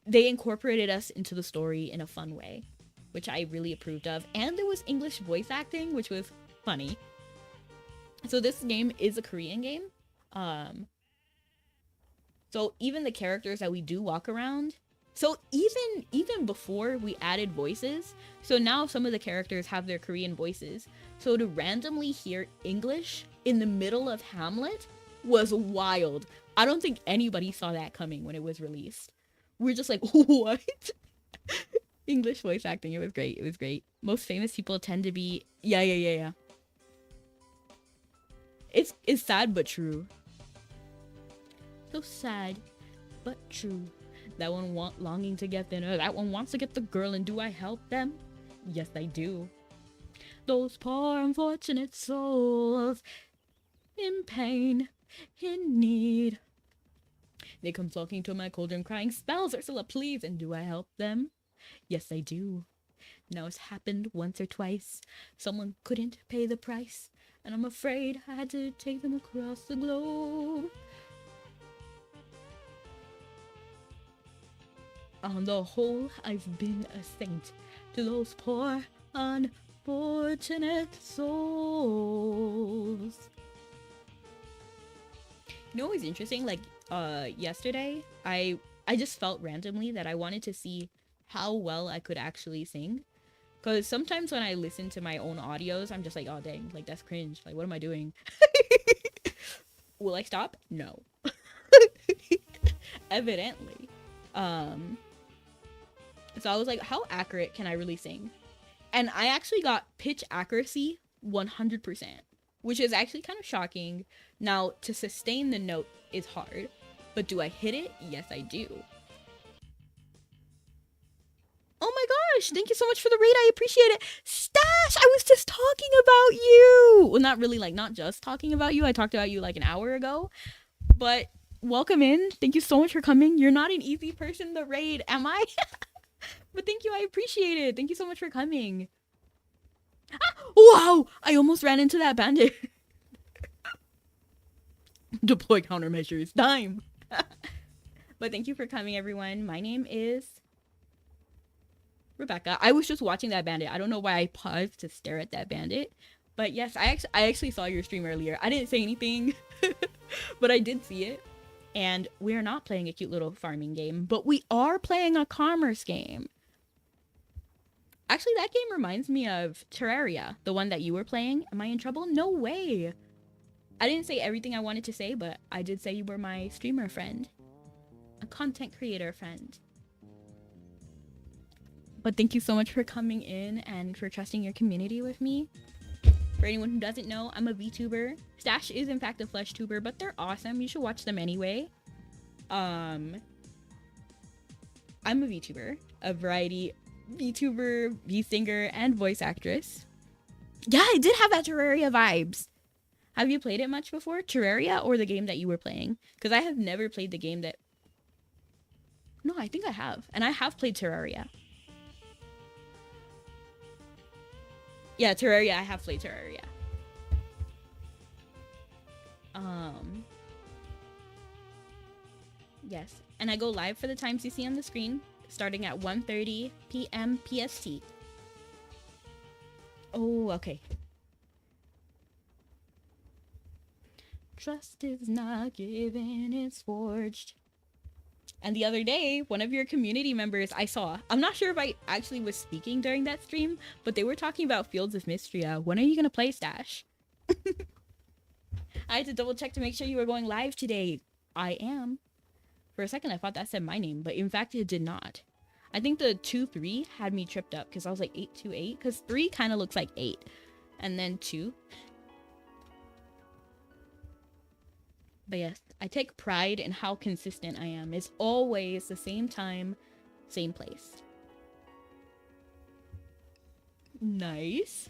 Speaker 1: they incorporated us into the story in a fun way, which I really approved of. And there was English voice acting, which was funny. So this game is a Korean game. So even the characters that we do walk around, so even before we added voices, so now some of the characters have their Korean voices. So to randomly hear English in the middle of Hamlet was wild. I don't think anybody saw that coming when it was released. We're just like, what? English voice acting. It was great. It was great. Most famous people tend to be yeah. It's sad but true. So sad but true. That one longing to get thinner. That one wants to get the girl, and do I help them? Yes, I do. Those poor unfortunate souls in pain, in need. They come flocking to my cauldron crying, spells, Ursula, please, and do I help them? Yes, I do. Now it's happened once or twice. Someone couldn't pay the price, and I'm afraid I had to take them across the globe. On the whole, I've been a saint to those poor, unfortunate souls. You know what was interesting? Like, yesterday, I just felt randomly that I wanted to see how well I could actually sing. Because sometimes when I listen to my own audios, I'm just like, oh dang, like that's cringe. Like, what am I doing? Will I stop? No. Evidently. So I was like, how accurate can I really sing? And I actually got pitch accuracy 100%, which is actually kind of shocking. Now, to sustain the note is hard, but do I hit it? Yes, I do. Oh my gosh, thank you so much for the raid. I appreciate it. Stash, I was just talking about you. Well, not really, like, not just talking about you. I talked about you like an hour ago, but welcome in. Thank you so much for coming. You're not an easy person to raid, am I? But thank you, I appreciate it. Thank you so much for coming. Ah, wow, I almost ran into that bandit. Deploy countermeasures. Time. But thank you for coming, everyone. My name is Rebecca. I was just watching that bandit. I don't know why I paused to stare at that bandit. But yes, I actually saw your stream earlier. I didn't say anything, but I did see it. And we're not playing a cute little farming game, but we are playing a commerce game. Actually, that game reminds me of Terraria, the one that you were playing. Am I in trouble? No way. I didn't say everything I wanted to say, but I did say you were my streamer friend. A content creator friend. But thank you so much for coming in and for trusting your community with me. For anyone who doesn't know, I'm a Vtuber. Stash is in fact a flesh tuber, but they're awesome. You should watch them anyway. I'm a Vtuber, a variety VTuber, V-singer, and voice actress. Yeah, I did have that Terraria vibes. Have you played it much before? Terraria or the game that you were playing? Because I have never played the game that... No, I think I have. And I have played Terraria. Yeah, Terraria. I have played Terraria. Yes. And I go live for the times you see on the screen, starting at 1:30 p.m. PST. Oh, okay. Trust is not given, it's forged. And the other day, one of your community members I saw, I'm not sure if I actually was speaking during that stream, but they were talking about Fields of Mystria. When are you gonna play, Stash? I had to double check to make sure you were going live today. I am. For a second, I thought that said my name, but in fact, it did not. I think the 2-3 had me tripped up because I was like 828, because 3 kind of looks like 8, and then 2. But yes, I take pride in how consistent I am. It's always the same time, same place. Nice.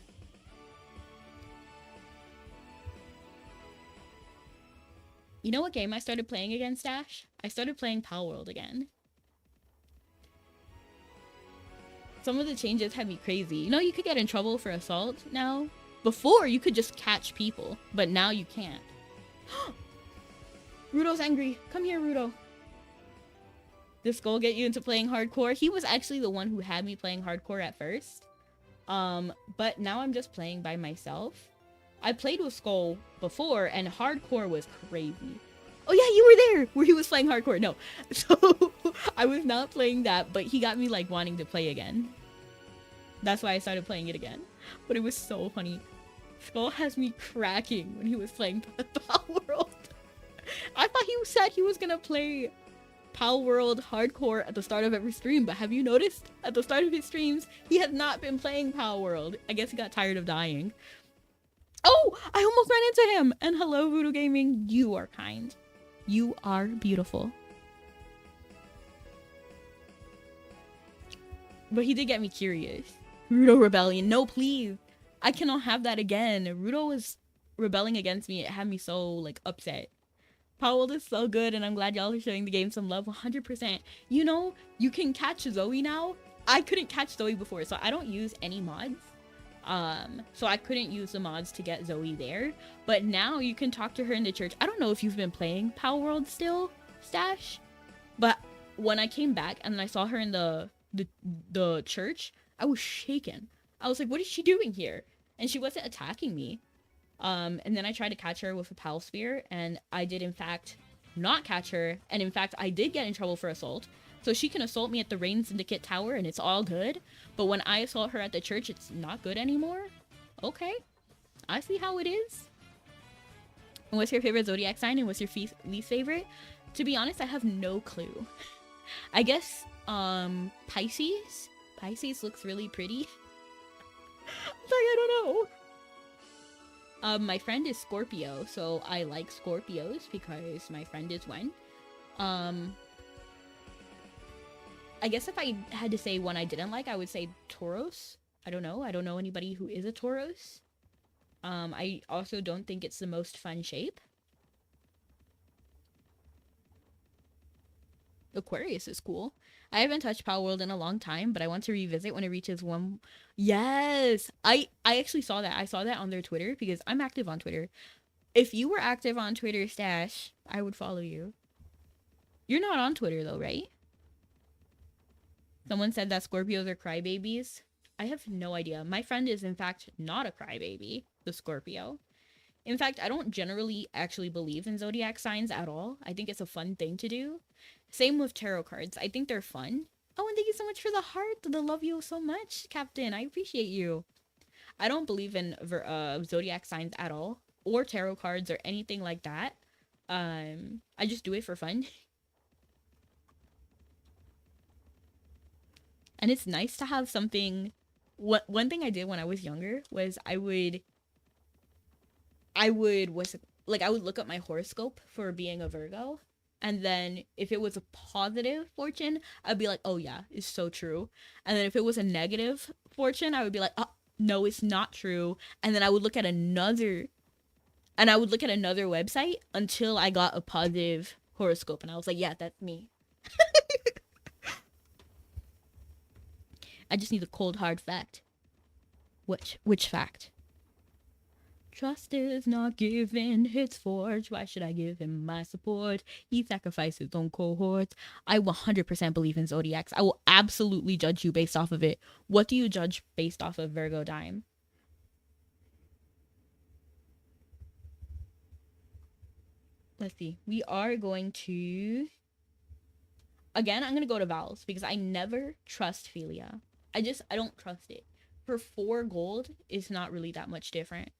Speaker 1: You know what game I started playing again, Stash? I started playing Palworld again. Some of the changes had me crazy. You know, you could get in trouble for assault now. Before, you could just catch people, but now you can't. Rudo's angry. Come here, Rudo. Did Skull get you into playing hardcore? He was actually the one who had me playing hardcore at first. But now I'm just playing by myself. I played with Skull before, and hardcore was crazy. Oh yeah, you were there where he was playing hardcore. No, so I was not playing that, but he got me like wanting to play again. That's why I started playing it again. But it was so funny. Skull has me cracking when he was playing Power World. I thought he said he was gonna play Power World hardcore at the start of every stream, but have you noticed at the start of his streams he has not been playing Power World? I guess he got tired of dying. Oh, I almost ran into him. And hello, Voodoo Gaming. You are kind. You are beautiful. But he did get me curious. Rudo Rebellion. No, please. I cannot have that again. Rudo was rebelling against me. It had me so, like, upset. Power World is so good, and I'm glad y'all are showing the game some love. 100%. You know, you can catch Zoe now. I couldn't catch Zoe before, so I don't use any mods. So I couldn't use the mods to get Zoe there. But now you can talk to her in the church. I don't know if you've been playing Power World still, Stash. But when I came back and I saw her in the church, I was shaken. I was like, what is she doing here? And she wasn't attacking me. And then I tried to catch her with a Pal Spear, and I did in fact not catch her. And in fact, I did get in trouble for assault. So she can assault me at the Rain Syndicate Tower and it's all good. But when I assault her at the church, it's not good anymore? Okay. I see how it is. And what's your favorite zodiac sign and what's your least favorite? To be honest, I have no clue. I guess, Pisces? Pisces looks really pretty. Like, I don't know. My friend is Scorpio, so I like Scorpios because my friend is one. I guess if I had to say one I didn't like, I would say Tauros. I don't know. I don't know anybody who is a Tauros. I also don't think it's the most fun shape. Aquarius is cool. I haven't touched Power World in a long time, but I want to revisit when it reaches one. Yes! I actually saw that. I saw that on their Twitter because I'm active on Twitter. If you were active on Twitter, Stash, I would follow you. You're not on Twitter though, right? Someone said that Scorpios are crybabies. I have no idea. My friend is in fact not a crybaby, the Scorpio. In fact, I don't generally actually believe in zodiac signs at all. I think it's a fun thing to do. Same with tarot cards. I think they're fun. Oh, and thank you so much for the heart. The love you so much, Captain. I appreciate you. I don't believe in zodiac signs at all, or tarot cards or anything like that. I just do it for fun. And it's nice to have something. One thing I did when I was younger was I would look up my horoscope for being a Virgo. And then if it was a positive fortune, I'd be like, oh yeah, it's so true. And then if it was a negative fortune, I would be like, oh, no, it's not true. And then I would look at another website until I got a positive horoscope. And I was like, yeah, that's me. I just need a cold, hard fact. Which fact? Trust is not given, it's forged. Why should I give him my support? He sacrificed his own cohorts. I 100% believe in zodiacs. I will absolutely judge you based off of it. What do you judge based off of Virgo Dime? Let's see. We are going to... Again, I'm going to go to vowels because I never trust Philia. I don't trust it. For 4 gold, it's not really that much different.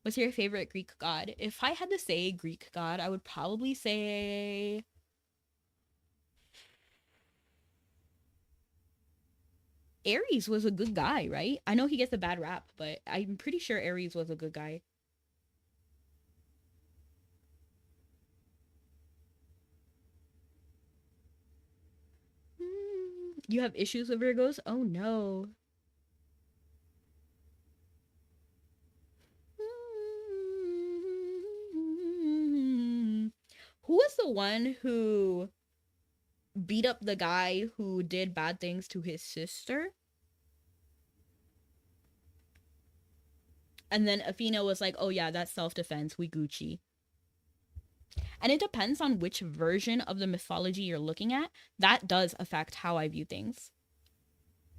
Speaker 1: What's your favorite Greek god? If I had to say Greek god, I would probably say... Ares was a good guy, right? I know he gets a bad rap, but I'm pretty sure Ares was a good guy. You have issues with Virgos? Oh no. Who was the one who beat up the guy who did bad things to his sister? And then Athena was like, oh yeah, that's self-defense, we Gucci. And it depends on which version of the mythology you're looking at. That does affect how I view things.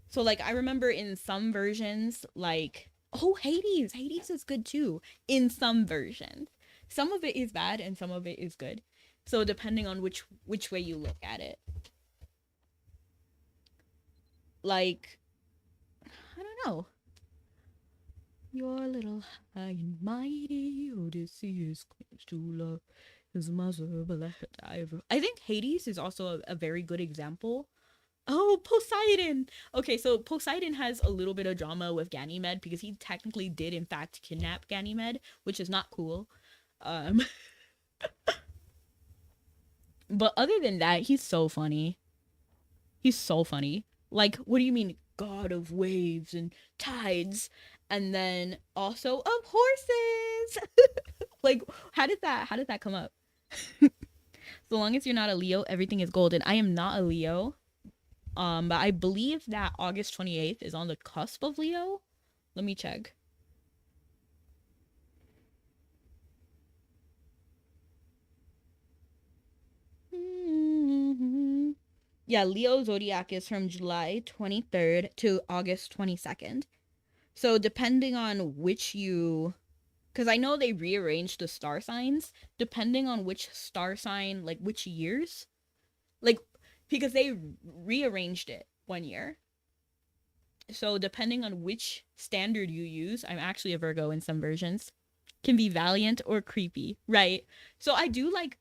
Speaker 1: So, like, I remember in some versions, like... Oh, Hades! Hades is good, too. In some versions. some of it is bad and some of it is good. So depending on which way you look at it. Like, I don't know. Your little high and mighty Odysseus claims to love his mother, but let her die. I think Hades is also a very good example. Oh, Poseidon! Okay, so Poseidon has a little bit of drama with Ganymede because he technically did, in fact, kidnap Ganymede, which is not cool. But other than that, he's so funny. He's so funny. Like, what do you mean, god of waves and tides, and then also of horses? Like, how did that come up? So long as you're not a Leo, everything is golden. I am not a Leo. But I believe that August 28th is on the cusp of Leo. Let me check. Yeah, Leo zodiac is from July 23rd to August 22nd. So depending on which you, because I know they rearranged the star signs, depending on which star sign, like which years, like, because they rearranged it one year. So depending on which standard you use, I'm actually a Virgo in some versions, can be valiant or creepy, right? So I do like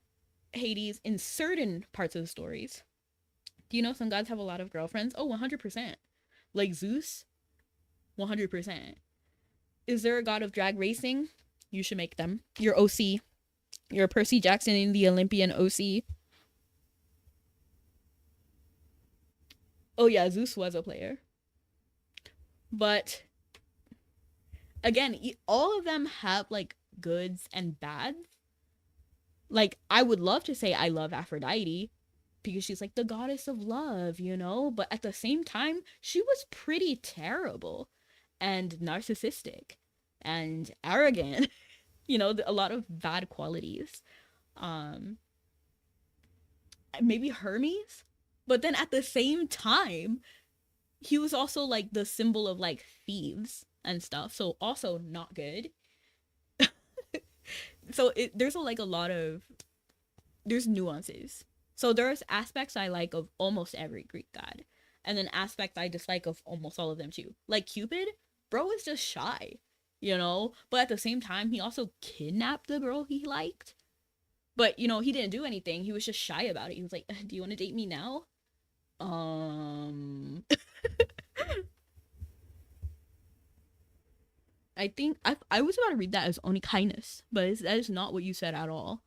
Speaker 1: Hades in certain parts of the stories. Do you know some gods have a lot of girlfriends? Oh, 100%. Like Zeus, 100%. Is there a god of drag racing? You should make them. Your OC. You're Percy Jackson in the Olympian OC. Oh yeah, Zeus was a player. But again, all of them have like goods and bads. Like, I would love to say I love Aphrodite because she's like the goddess of love, you know? But at the same time, she was pretty terrible and narcissistic and arrogant. You know, a lot of bad qualities. Maybe Hermes, but then at the same time, he was also like the symbol of like thieves and stuff, so also not good. So there's like a lot of, there's nuances. So there's aspects I like of almost every Greek god, and then aspects I dislike of almost all of them too. Like Cupid, bro is just shy, you know, but at the same time he also kidnapped the girl he liked. But you know, he didn't do anything, he was just shy about it. He was like, do you want to date me now? I think I was about to read that as only kindness, but that is not what you said at all.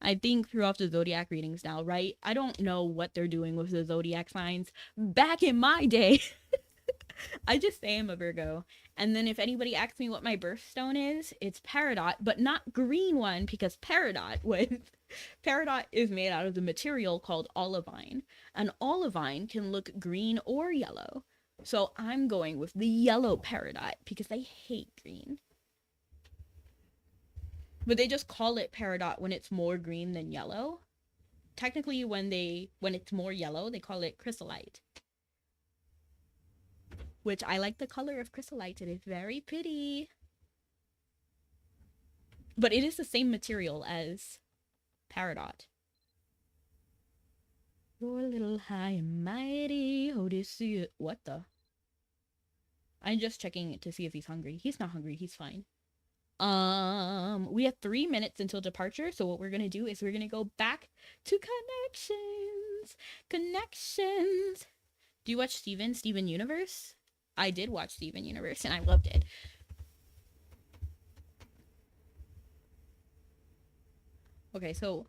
Speaker 1: I think throughout the zodiac readings now, right? I don't know what they're doing with the zodiac signs. Back in my day, I just say I'm a Virgo. And then if anybody asks me what my birthstone is, it's peridot, but not green one, because peridot is made out of the material called olivine. And olivine can look green or yellow. So I'm going with the yellow peridot because I hate green. But they just call it peridot when it's more green than yellow. Technically, when it's more yellow, they call it chrysolite. Which I like the color of chrysolite. It is very pretty. But it is the same material as peridot. Your little high and mighty Odysseus. What the? I'm just checking to see if he's hungry. He's not hungry. He's fine. We have 3 minutes until departure. So what we're gonna do is we're gonna go back to connections. Do you watch Steven Universe? I did watch Steven Universe and I loved it. Okay, so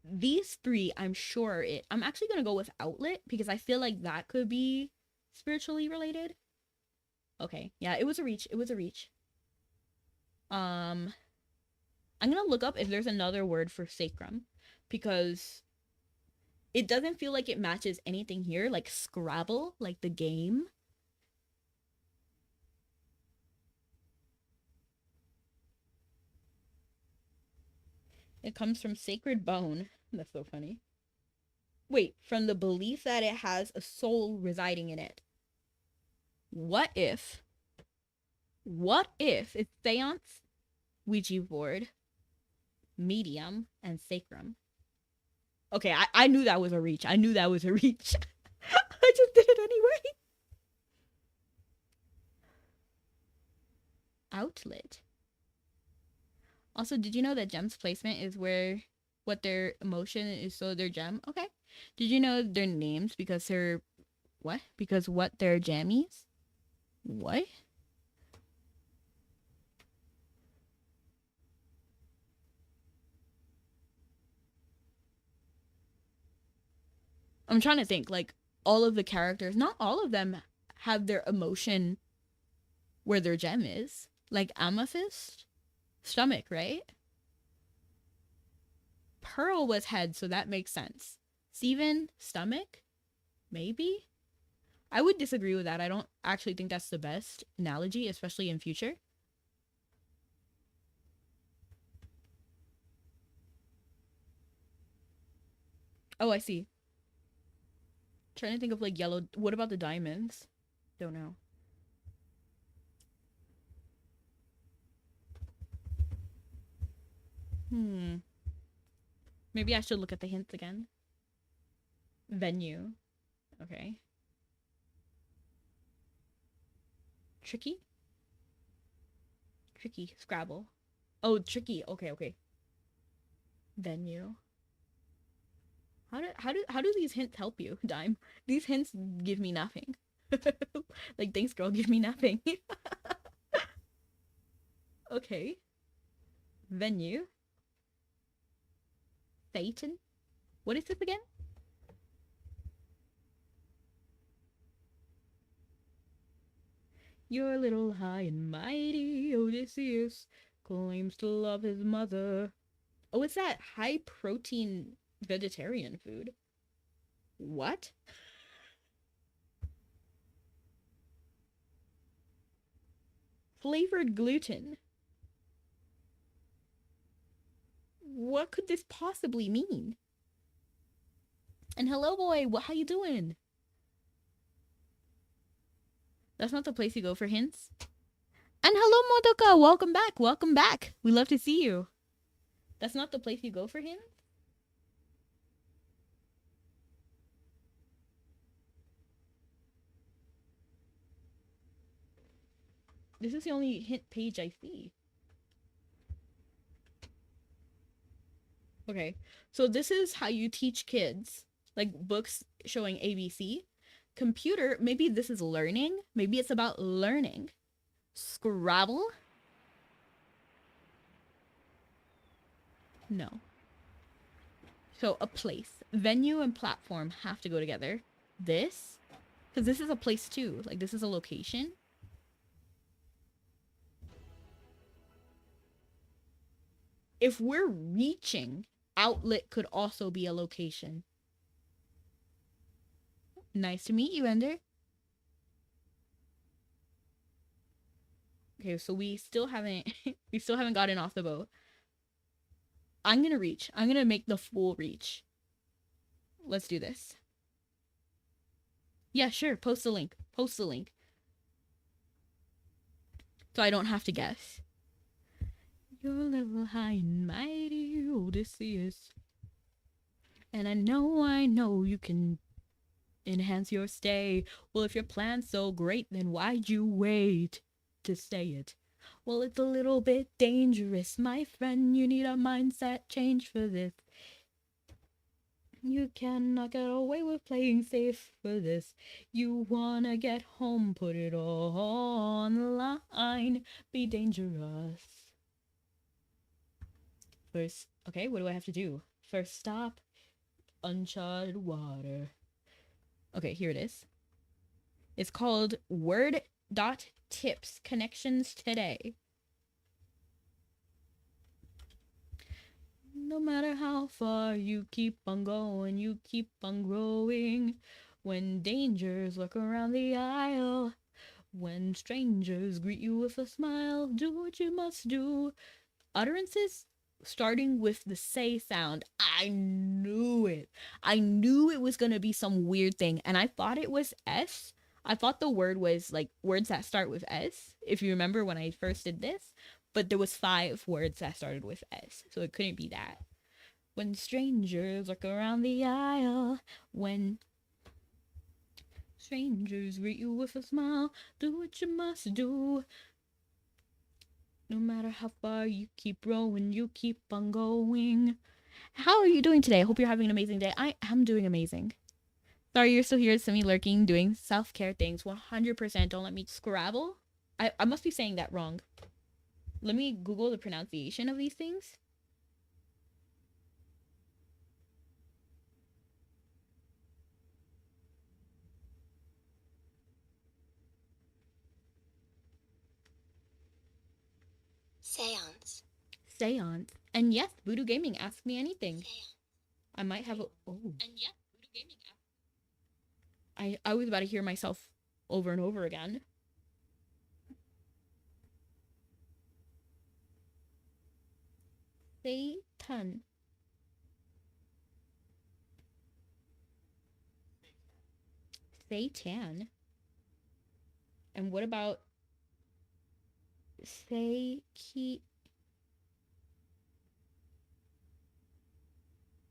Speaker 1: these three, I'm sure I'm actually gonna go with outlet because I feel like that could be spiritually related. Okay, yeah, it was a reach. I'm gonna look up if there's another word for sacrum because it doesn't feel like it matches anything here, like Scrabble, like the game. It comes from sacred bone. That's so funny. Wait, from the belief that it has a soul residing in it. What if it's seance, Ouija board, medium, and sacrum. Okay, I knew that was a reach. I knew that was a reach. I just did it anyway. Outlet. Also, did you know that gem's placement is where what their emotion is, so their gem? Okay. Did you know their names because they're what? Because what their jammies? What? I'm trying to think, like, all of the characters, not all of them have their emotion where their gem is. Like Amethyst, stomach, right? Pearl was head, so that makes sense. Steven, stomach? Maybe? I would disagree with that. I don't actually think that's the best analogy, especially in future. Oh, I see. Trying to think of like yellow. What about the diamonds? Don't know. Maybe I should look at the hints again. Venue. Okay. Tricky? Tricky. Scrabble. Oh, tricky. Okay, okay. Venue. How do these hints help you, Dime? These hints give me nothing. Like, thanks, girl, give me nothing. Okay. Venue. Satan. What is this again? Your little high and mighty Odysseus claims to love his mother. Oh, it's that high protein vegetarian food. What? Flavored gluten. What could this possibly mean? And hello, boy. How you doing? That's not the place you go for hints. And hello, Modoka. Welcome back. Welcome back. We love to see you. That's not the place you go for hints? This is the only hint page I see. Okay, so this is how you teach kids, like books showing ABC. Computer, maybe this is learning. Maybe it's about learning. Scrabble? No. So a place. Venue and platform have to go together. This? Because this is a place too. Like, this is a location. If we're reaching, outlet could also be a location. Nice to meet you, Ender. Okay, so we still haven't gotten off the boat. I'm gonna reach. I'm gonna make the full reach. Let's do this. Yeah, sure. Post the link. Post the link. So I don't have to guess. Your little high and mighty Odysseus. And I know you can enhance your stay. Well, if your plan's so great, then why'd you wait to say it? Well, it's a little bit dangerous, my friend. You need a mindset change for this. You cannot get away with playing safe for this. You wanna get home, put it all on the line. Be dangerous. First, okay, what do I have to do? First stop, uncharted water. Okay, here it is. It's called Word.Tips Connections Today. No matter how far you keep on going, you keep on growing. When dangers lurk around the aisle, when strangers greet you with a smile, do what you must do. Utterances starting with the say sound. I knew it. I knew it was going to be some weird thing. And I thought it was S. I thought the word was like words that start with S, if you remember when I first did this. but there was 5 words that started with S, so it couldn't be that. When strangers look around the aisle, when strangers greet you with a smile, do what you must do. No matter how far you keep rowing, you keep on going. How are you doing today? I hope you're having an amazing day. I am doing amazing. Sorry you're still here, semi lurking, doing self-care things. 100%. Don't let me Scrabble. I must be saying that wrong. Let me Google the pronunciation of these things.
Speaker 2: Seance.
Speaker 1: Seance. And yes, Voodoo Gaming, ask me anything.
Speaker 2: Seance.
Speaker 1: I might have a... Oh.
Speaker 2: And yes, Voodoo Gaming.
Speaker 1: I was about to hear myself over and over again. Satan. Satan. And what about Seiki?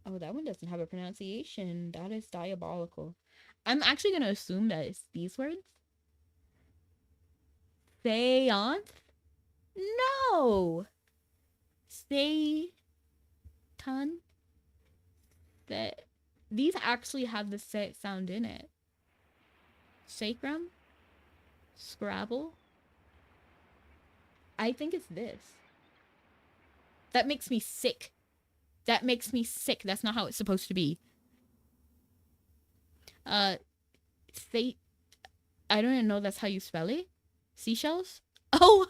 Speaker 1: Oh, that one doesn't have a pronunciation. That is diabolical. I'm actually going to assume that it's these words. Seance? No! Satan? That these actually have the set sound in it. Sacrum? Scrabble? I think it's this. That makes me sick. That makes me sick. That's not how it's supposed to be. I don't even know that's how you spell it. Seashells? Oh!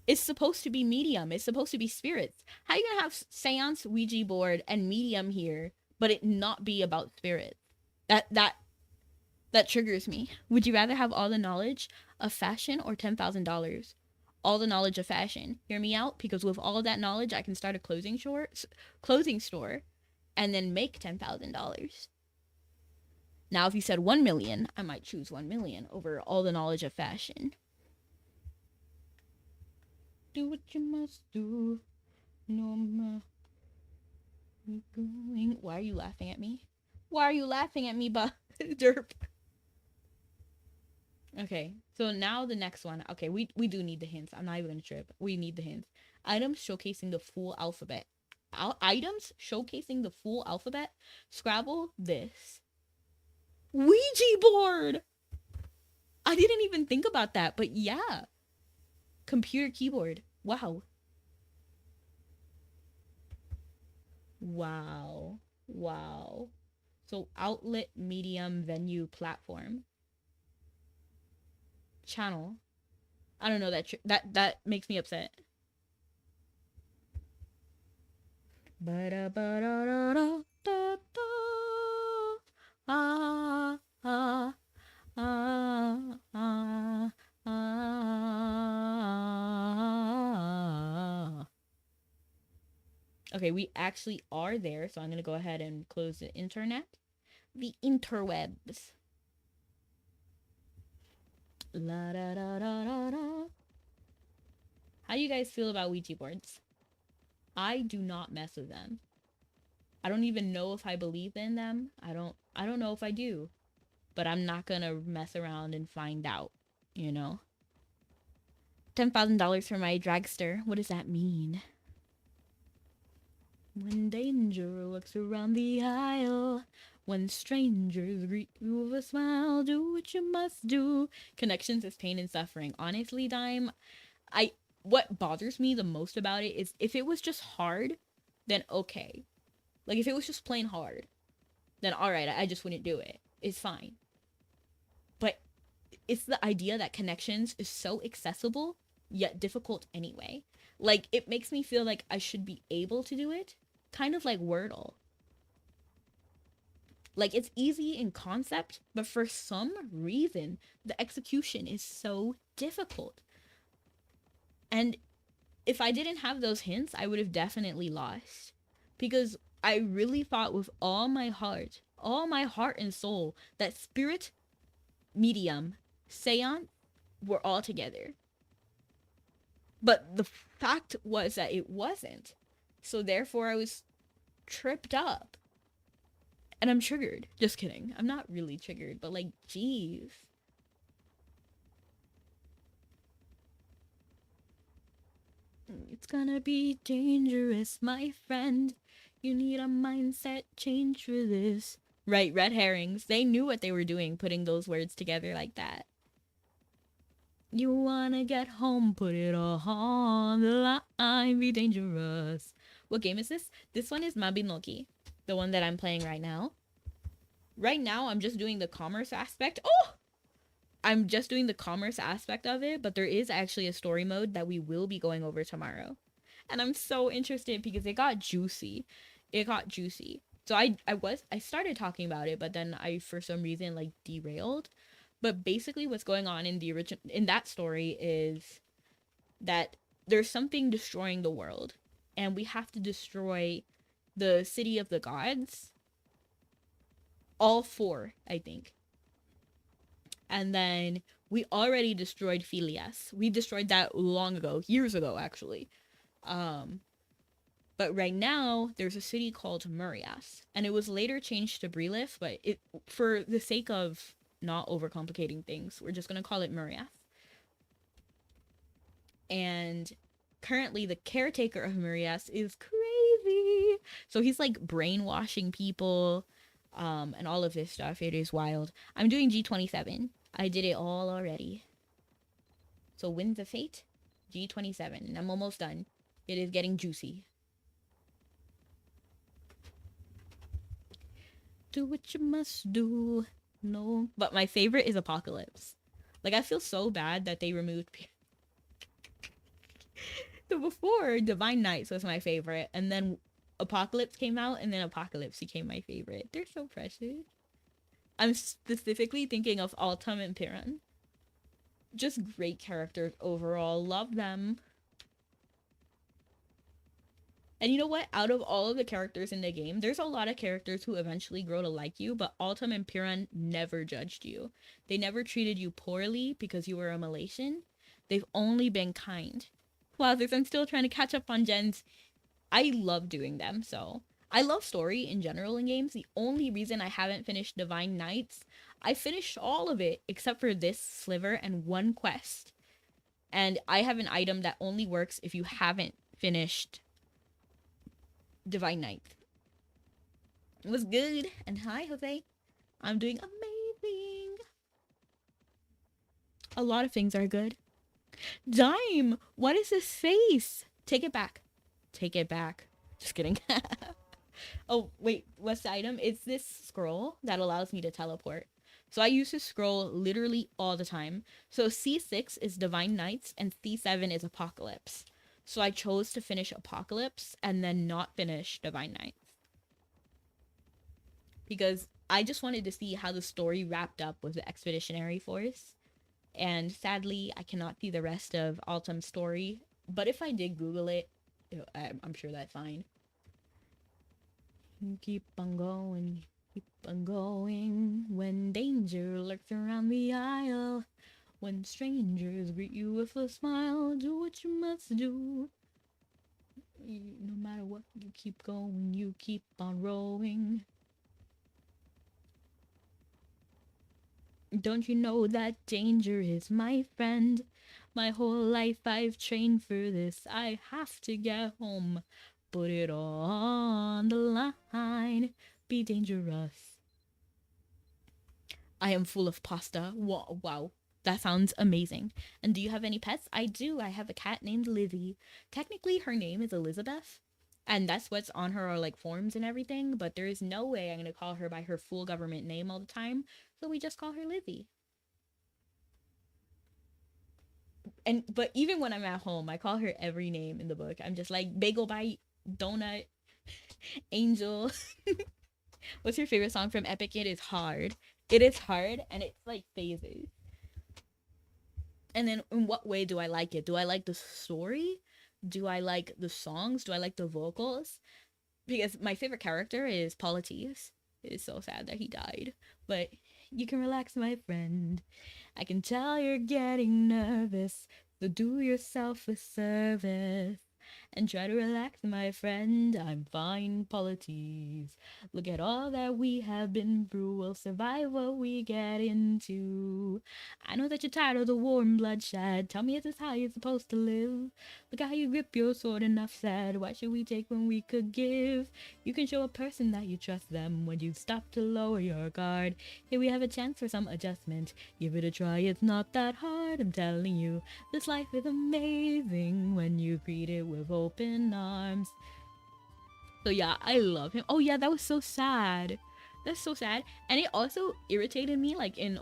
Speaker 1: It's supposed to be medium. It's supposed to be spirits. How are you gonna have seance, Ouija board, and medium here, but it not be about spirits? That triggers me. Would you rather have all the knowledge of fashion or $10,000? All the knowledge of fashion. Hear me out, because with all of that knowledge, I can start a clothing store, and then make $10,000. Now, if you said 1 million, I might choose 1 million over all the knowledge of fashion. Do what you must do. No matter going. Why are you laughing at me? Why are you laughing at me, derp? Okay, so now the next one. Okay, we do need the hints. I'm not even gonna trip. We need the hints. Items showcasing the full alphabet. Items showcasing the full alphabet. Scrabble this. Ouija board! I didn't even think about that, but yeah. Computer keyboard. Wow. Wow. Wow. So outlet, medium, venue, platform. Channel. I don't know, that makes me upset. Okay, we actually are there, so I'm gonna go ahead and close the internet. The interwebs. La da da da da da. How do you guys feel about Ouija boards? I do not mess with them. I don't even know if I believe in them. I don't know if I do. But I'm not gonna mess around and find out, you know? $10,000 for my dragster. What does that mean? When danger lurks around the aisle, when strangers greet you with a smile, do what you must do. Connections is pain and suffering. Honestly, Dime, what bothers me the most about it is if it was just hard, then okay. Like, if it was just plain hard, then alright, I just wouldn't do it. It's fine. But it's the idea that connections is so accessible, yet difficult anyway. Like, it makes me feel like I should be able to do it. Kind of like Wordle. Like, it's easy in concept, but for some reason, the execution is so difficult. And if I didn't have those hints, I would have definitely lost. Because I really thought with all my heart and soul, that spirit, medium, seance were all together. But the fact was that it wasn't. So therefore I was tripped up. And I'm triggered. Just kidding. I'm not really triggered, but like, jeez. It's gonna be dangerous, my friend. You need a mindset change for this. Right, red herrings. They knew what they were doing, putting those words together like that. You wanna get home, put it all on the line, be dangerous. What game is this? This one is Mabinogi, the one that I'm playing right now. Right now, I'm just doing the commerce aspect. Oh! I'm just doing the commerce aspect of it, but there is actually a story mode that we will be going over tomorrow. And I'm so interested because it got juicy. It got juicy. So I started talking about it, but then I for some reason like derailed. But basically what's going on in the original in that story is that there's something destroying the world, and we have to destroy the city of the gods. All four, I think. And then we already destroyed Philias. We destroyed that long ago, years ago actually. But right now there's a city called Murias, and it was later changed to Brilith, but it for the sake of not overcomplicating things, we're just gonna call it Murias. And currently the caretaker of Murias is crazy. So he's like brainwashing people, and all of this stuff. It is wild. I'm doing G27. I did it all already. So Winds of Fate, G27, and I'm almost done. It is getting juicy. Do what you must do. No. But my favorite is Apocalypse. Like, I feel so bad that they removed... So before, Divine Knights was my favorite, and then Apocalypse came out, and then Apocalypse became my favorite. They're so precious. I'm specifically thinking of Altum and Piran. Just great characters overall. Love them. And you know what? Out of all of the characters in the game, there's a lot of characters who eventually grow to like you, but Altum and Piran never judged you. They never treated you poorly because you were a Malaysian. They've only been kind. Wowzers, I'm still trying to catch up on gens. I love doing them, so... I love story in general in games. The only reason I haven't finished Divine Knights, I finished all of it except for this sliver and one quest. And I have an item that only works if you haven't finished Divine Knights. It was good. And hi, Jose. I'm doing amazing. A lot of things are good. Dime, what is this face? Take it back. Take it back. Just kidding. Oh, wait, what's the item? It's this scroll that allows me to teleport. So I use this scroll literally all the time. So C6 is Divine Knights and C7 is Apocalypse. So I chose to finish Apocalypse and then not finish Divine Knights. Because I just wanted to see how the story wrapped up with the Expeditionary Force. And sadly, I cannot see the rest of Altum's story. But if I did Google it, I'm sure that's fine. Keep on going, keep on going. When danger lurks around the aisle, when strangers greet you with a smile, do what you must do. No matter what, you keep going, you keep on rowing. Don't you know that danger is my friend? My whole life I've trained for this. I have to get home. Put it all on the line. Be dangerous. I am full of pasta. Wow. That sounds amazing. And do you have any pets? I do. I have a cat named Lizzie. Technically, her name is Elizabeth. And that's what's on her like forms and everything. But there is no way I'm going to call her by her full government name all the time. So we just call her Lizzie. But even when I'm at home, I call her every name in the book. I'm just like Bagel Bite, Donut, Angel. What's your favorite song from Epic? It is hard. It is hard, and it's like phases. And then in what way do I like it? Do I like the story? Do I like the songs? Do I like the vocals? Because my favorite character is Polites. It is so sad that he died. But you can relax, my friend. I can tell you're getting nervous. So do yourself a service and try to relax, my friend. I'm fine, polities. Look at all that we have been through. We'll survive what we get into. I know that you're tired of the war and bloodshed. Tell me, is this how you're supposed to live? Look at how you grip your sword, enough said. Why should we take when we could give? You can show a person that you trust them when you stop to lower your guard. Here we have a chance for some adjustment. Give it a try, it's not that hard. I'm telling you, this life is amazing when you greet it with open arms. So yeah, I love him. Oh yeah, that was so sad. That's so sad. And it also irritated me, like in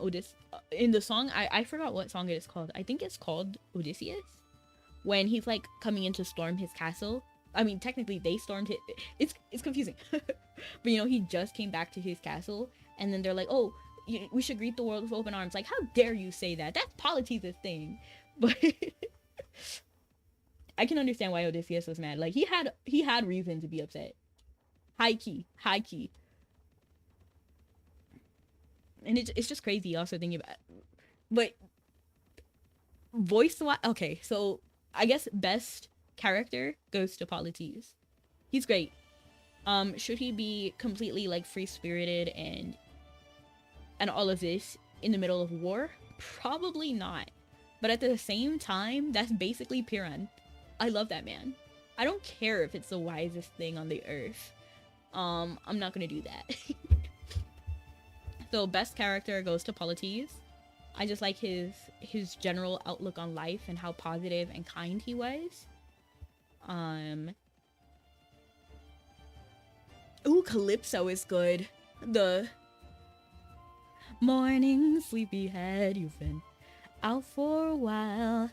Speaker 1: in the song, I forgot what song it is called. I think it's called Odysseus. When he's like coming in to storm his castle. I mean, technically they stormed it. It's confusing. But you know, he just came back to his castle, and then they're like, oh, we should greet the world with open arms. Like, how dare you say that? That's Polites' thing. But I can understand why Odysseus was mad. Like, he had reason to be upset. High key. And it's just crazy also thinking about it. But voice wise, okay, so I guess best character goes to Polites. He's great. Should he be completely like free spirited and all of this in the middle of war? Probably not. But at the same time, that's basically Piran. I love that man. I don't care if it's the wisest thing on the earth. I'm not gonna do that. So best character goes to Polites. I just like his general outlook on life and how positive and kind he was. Ooh, Calypso is good. The morning sleepyhead, you've been out for a while.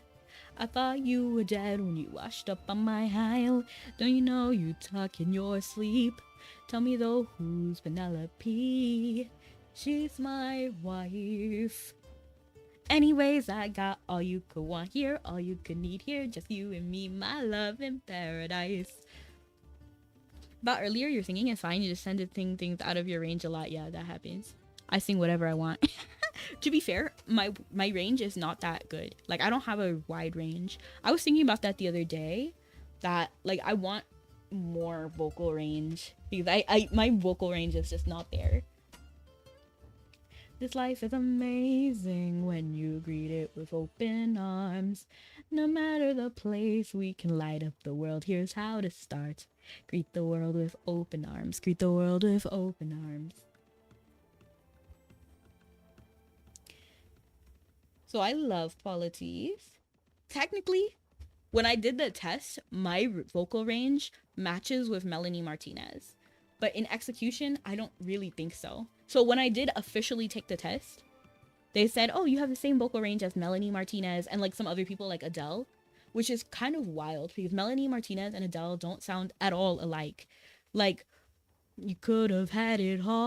Speaker 1: I thought you were dead when you washed up on my aisle. Don't you know you talk in your sleep? Tell me though, who's Penelope? She's my wife. Anyways, I got all you could want here, all you could need here, just you and me, my love in paradise. But earlier, your singing is fine. You just tend to sing things out of your range a lot. Yeah, that happens. I sing whatever I want. To be fair, my range is not that good. Like, I don't have a wide range. I was thinking about that the other day. That, like, I want more vocal range. Because my vocal range is just not there. This life is amazing when you greet it with open arms. No matter the place, we can light up the world. Here's how to start. Greet the world with open arms. Greet the world with open arms. So I love Polites. Technically, when I did the test, my vocal range matches with Melanie Martinez. But in execution, I don't really think so. So when I did officially take the test, they said, oh, you have the same vocal range as Melanie Martinez and like some other people like Adele, which is kind of wild because Melanie Martinez and Adele don't sound at all alike. Like, you could have had it all,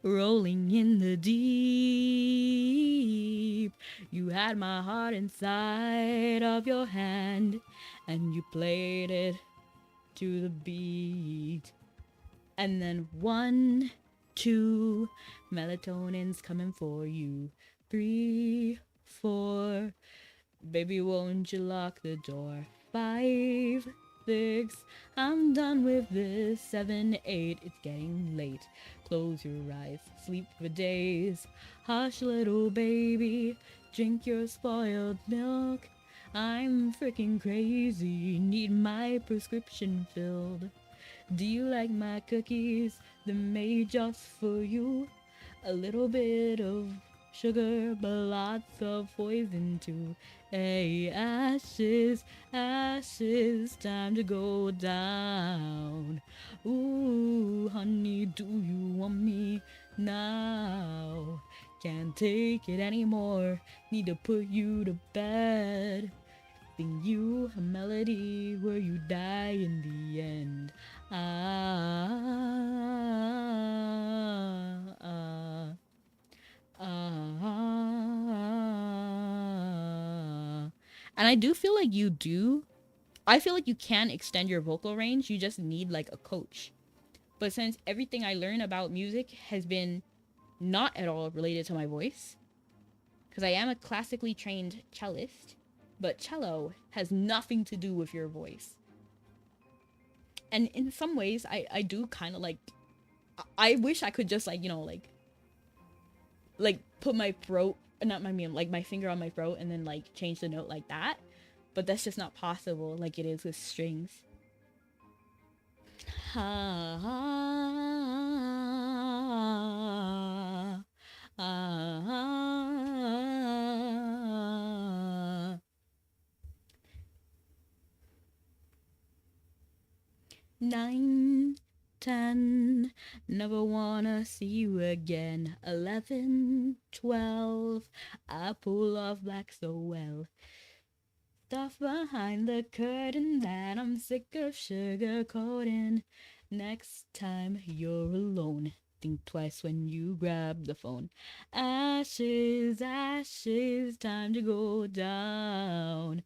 Speaker 1: rolling in the deep. You had my heart inside of your hand, and you played it to the beat. And then 1, 2, melatonin's coming for you. 3, 4, baby, won't you lock the door? 5, 6, I'm done with this. 7, 8, it's getting late. Close your eyes, sleep for days. Hush, little baby, drink your spoiled milk. I'm freaking crazy, need my prescription filled. Do you like my cookies? They're made just for you. A little bit of sugar, but lots of poison too. Hey, ashes, ashes, time to go down. Ooh, honey, do you want me now? Can't take it anymore, need to put you to bed. Sing you a melody where you die in the end. And I do feel like I feel like you can extend your vocal range. You just need like a coach. But since everything I learn about music has been not at all related to my voice, because I am a classically trained cellist, but cello has nothing to do with your voice. And in some ways, I do kind of like, I wish I could just like, you know, like put my throat, not my, like my finger on my throat and then like change the note like that. But that's just not possible like it is with strings. Ha, ha, ha. 9, 10, never wanna see you again. 11, 12, I pull off black so well. Stuff behind the curtain that I'm sick of sugarcoating. Next time you're alone, think twice when you grab the phone. Ashes, ashes, time to go down.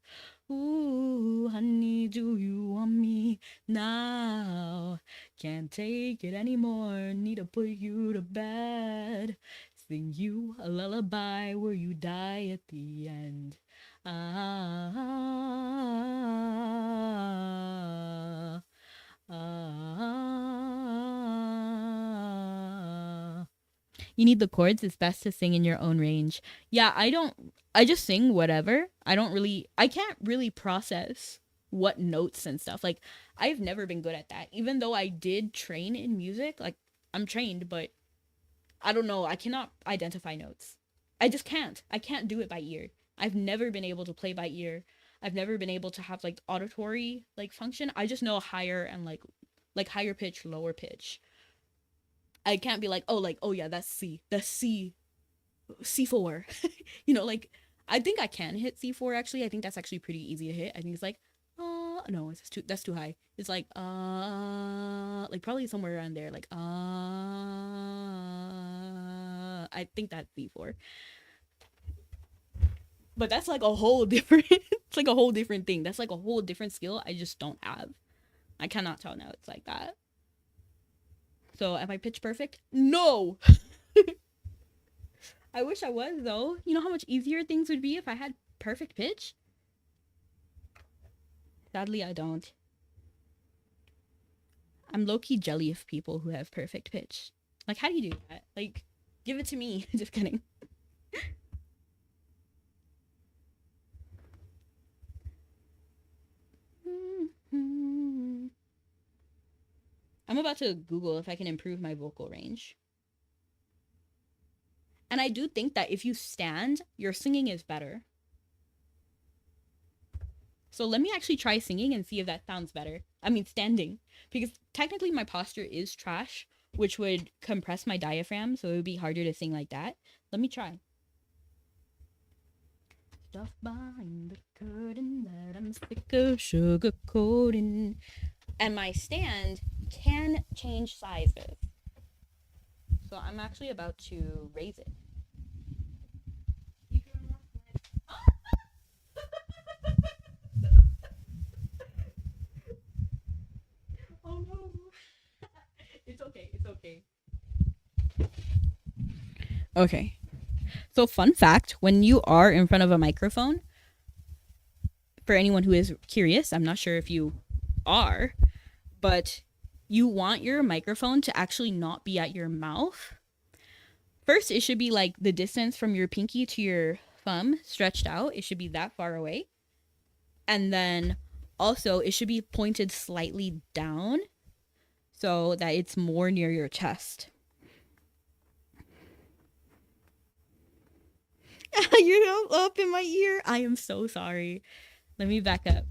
Speaker 1: Ooh, honey, do you want me now? Can't take it anymore, need to put you to bed. Sing you a lullaby where you die at the end. Ah, ah. You need the chords. It's best to sing in your own range. Yeah, I just sing whatever. I can't really process what notes and stuff. Like, I've never been good at that. Even though I did train in music, like, I'm trained, but I don't know. I cannot identify notes. I just can't. I can't do it by ear. I've never been able to play by ear. I've never been able to have like auditory like function. I just know higher and like higher pitch, lower pitch. I can't be like, oh yeah, that's C. That's C. C4. You know, like I think I can hit C4 actually. I think that's actually pretty easy to hit. I think it's like no, that's too high. It's like like probably somewhere around there like I think that's C4. But that's like a whole different it's like a whole different thing. That's like a whole different skill I just don't have. I cannot tell now it's like that. So am I pitch perfect? No. I wish I was though. You know how much easier things would be if I had perfect pitch? Sadly, I don't. I'm low-key jelly of people who have perfect pitch. Like, how do you do that? Like, give it to me. Just kidding. I'm about to Google if I can improve my vocal range. And I do think that if you stand, your singing is better. So let me actually try singing and see if that sounds better. I mean, standing. Because technically my posture is trash, which would compress my diaphragm, so it would be harder to sing like that. Let me try. Stuff behind the curtain that I'm sick of sugarcoating. And my stand can change sizes. So I'm actually about to raise it. Oh no. It's okay. It's okay. Okay. So fun fact, when you are in front of a microphone, for anyone who is curious, I'm not sure if you are, but you want your microphone to actually not be at your mouth. First, it should be like the distance from your pinky to your thumb stretched out. It should be that far away. And then also it should be pointed slightly down so that it's more near your chest. You're up in my ear. I am so sorry. Let me back up.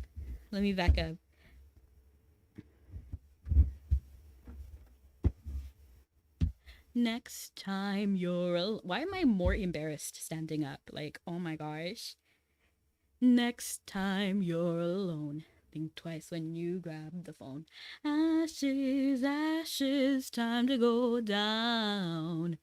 Speaker 1: Next time why am I more embarrassed standing up? Like, oh my gosh. Next time you're alone, think twice when you grab the phone. Ashes, ashes, time to go down.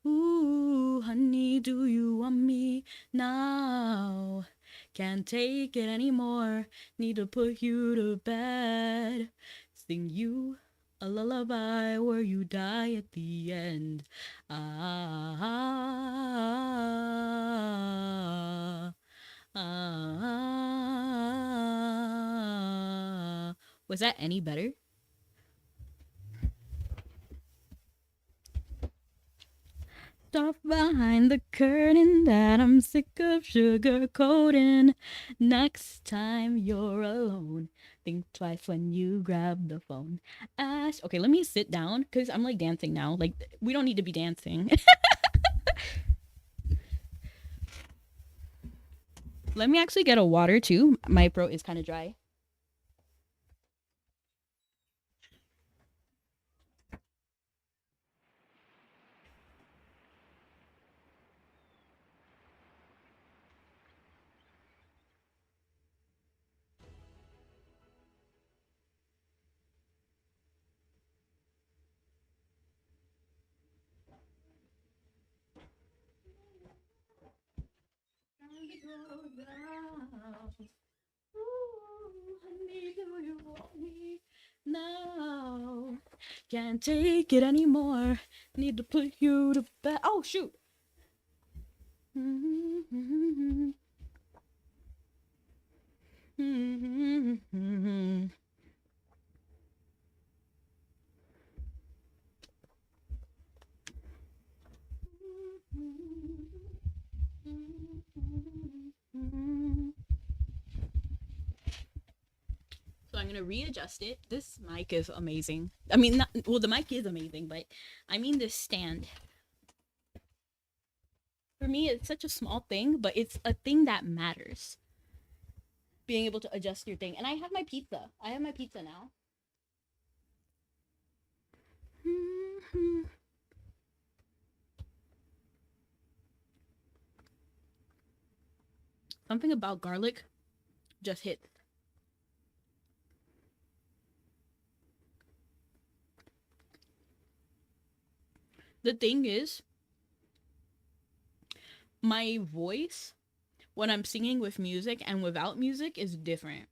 Speaker 1: Ooh, honey, do you want me now? Can't take it anymore, need to put you to bed. Sing you a lullaby where you die at the end. Ah. Was that any better? Stuff behind the curtain that I'm sick of sugarcoating. Next time you're alone, think twice when you grab the phone. Okay, let me sit down because I'm like dancing now. Like, we don't need to be dancing. Let me actually get a water too. My throat is kind of dry. No, can't take it anymore. Need to put you to bed. Oh shoot. So I'm gonna readjust it. This mic is amazing. I mean, not, well, the mic is amazing, but I mean this stand. For me, it's such a small thing, but it's a thing that matters. Being able to adjust your thing. And I have my pizza. I have my pizza now. Something about garlic just hits. The thing is, my voice when I'm singing with music and without music is different.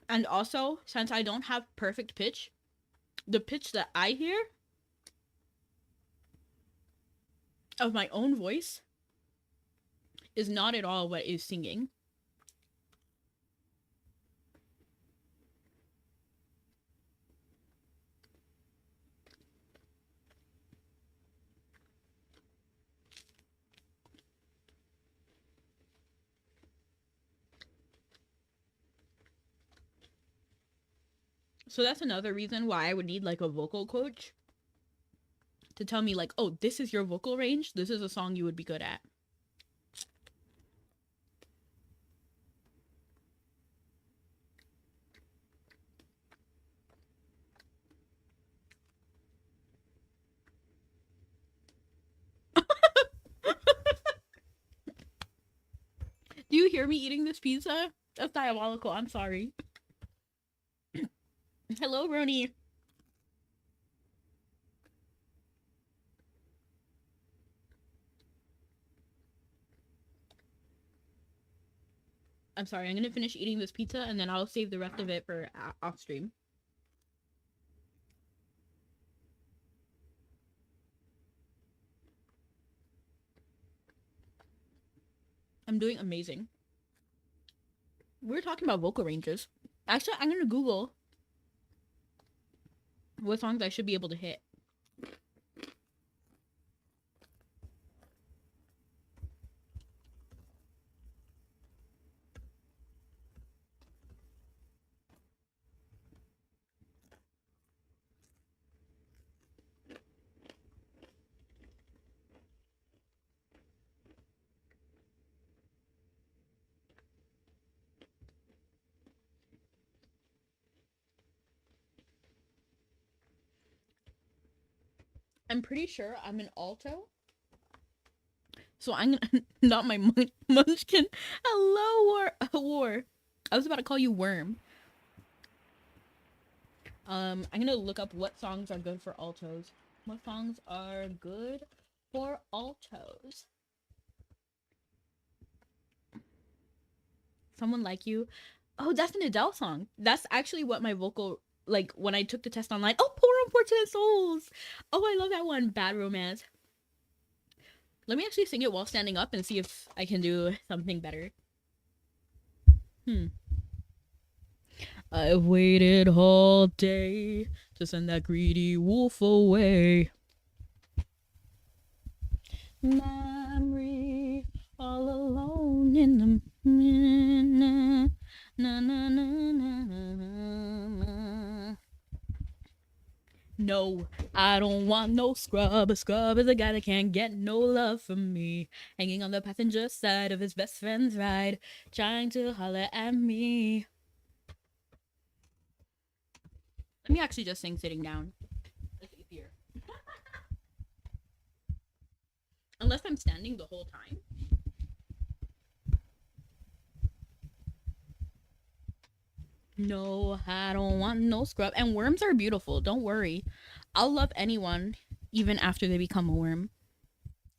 Speaker 1: And also, since I don't have perfect pitch, the pitch that I hear of my own voice is not at all what is singing. So that's another reason why I would need like a vocal coach to tell me like, oh, this is your vocal range. This is a song you would be good at. Do you hear me eating this pizza? That's diabolical. I'm sorry. Hello, Roni. I'm sorry. I'm gonna finish eating this pizza and then I'll save the rest of it for off stream. I'm doing amazing. We're talking about vocal ranges. Actually, I'm gonna Google what songs I should be able to hit. I'm pretty sure I'm an alto. So I'm gonna not my munchkin. Hello, war. I was about to call you worm. I'm gonna look up what songs are good for altos. What songs are good for altos? Someone Like You. Oh, that's an Adele song. That's actually what my vocal, like when I took the test online. Oh, Poor Unfortunate Souls. Oh, I love that one. Bad Romance. Let me actually sing it while standing up and see if I can do something better. I've waited all day to send that greedy wolf away. Memory, all alone in the na na na na na. No, I don't want no scrub. A scrub is a guy that can't get no love from me. Hanging on the passenger side of his best friend's ride, trying to holler at me. Let me actually just sing sitting down. It's easier. Unless I'm standing the whole time. No, I don't want no scrub. And worms are beautiful. Don't worry. I'll love anyone, even after they become a worm.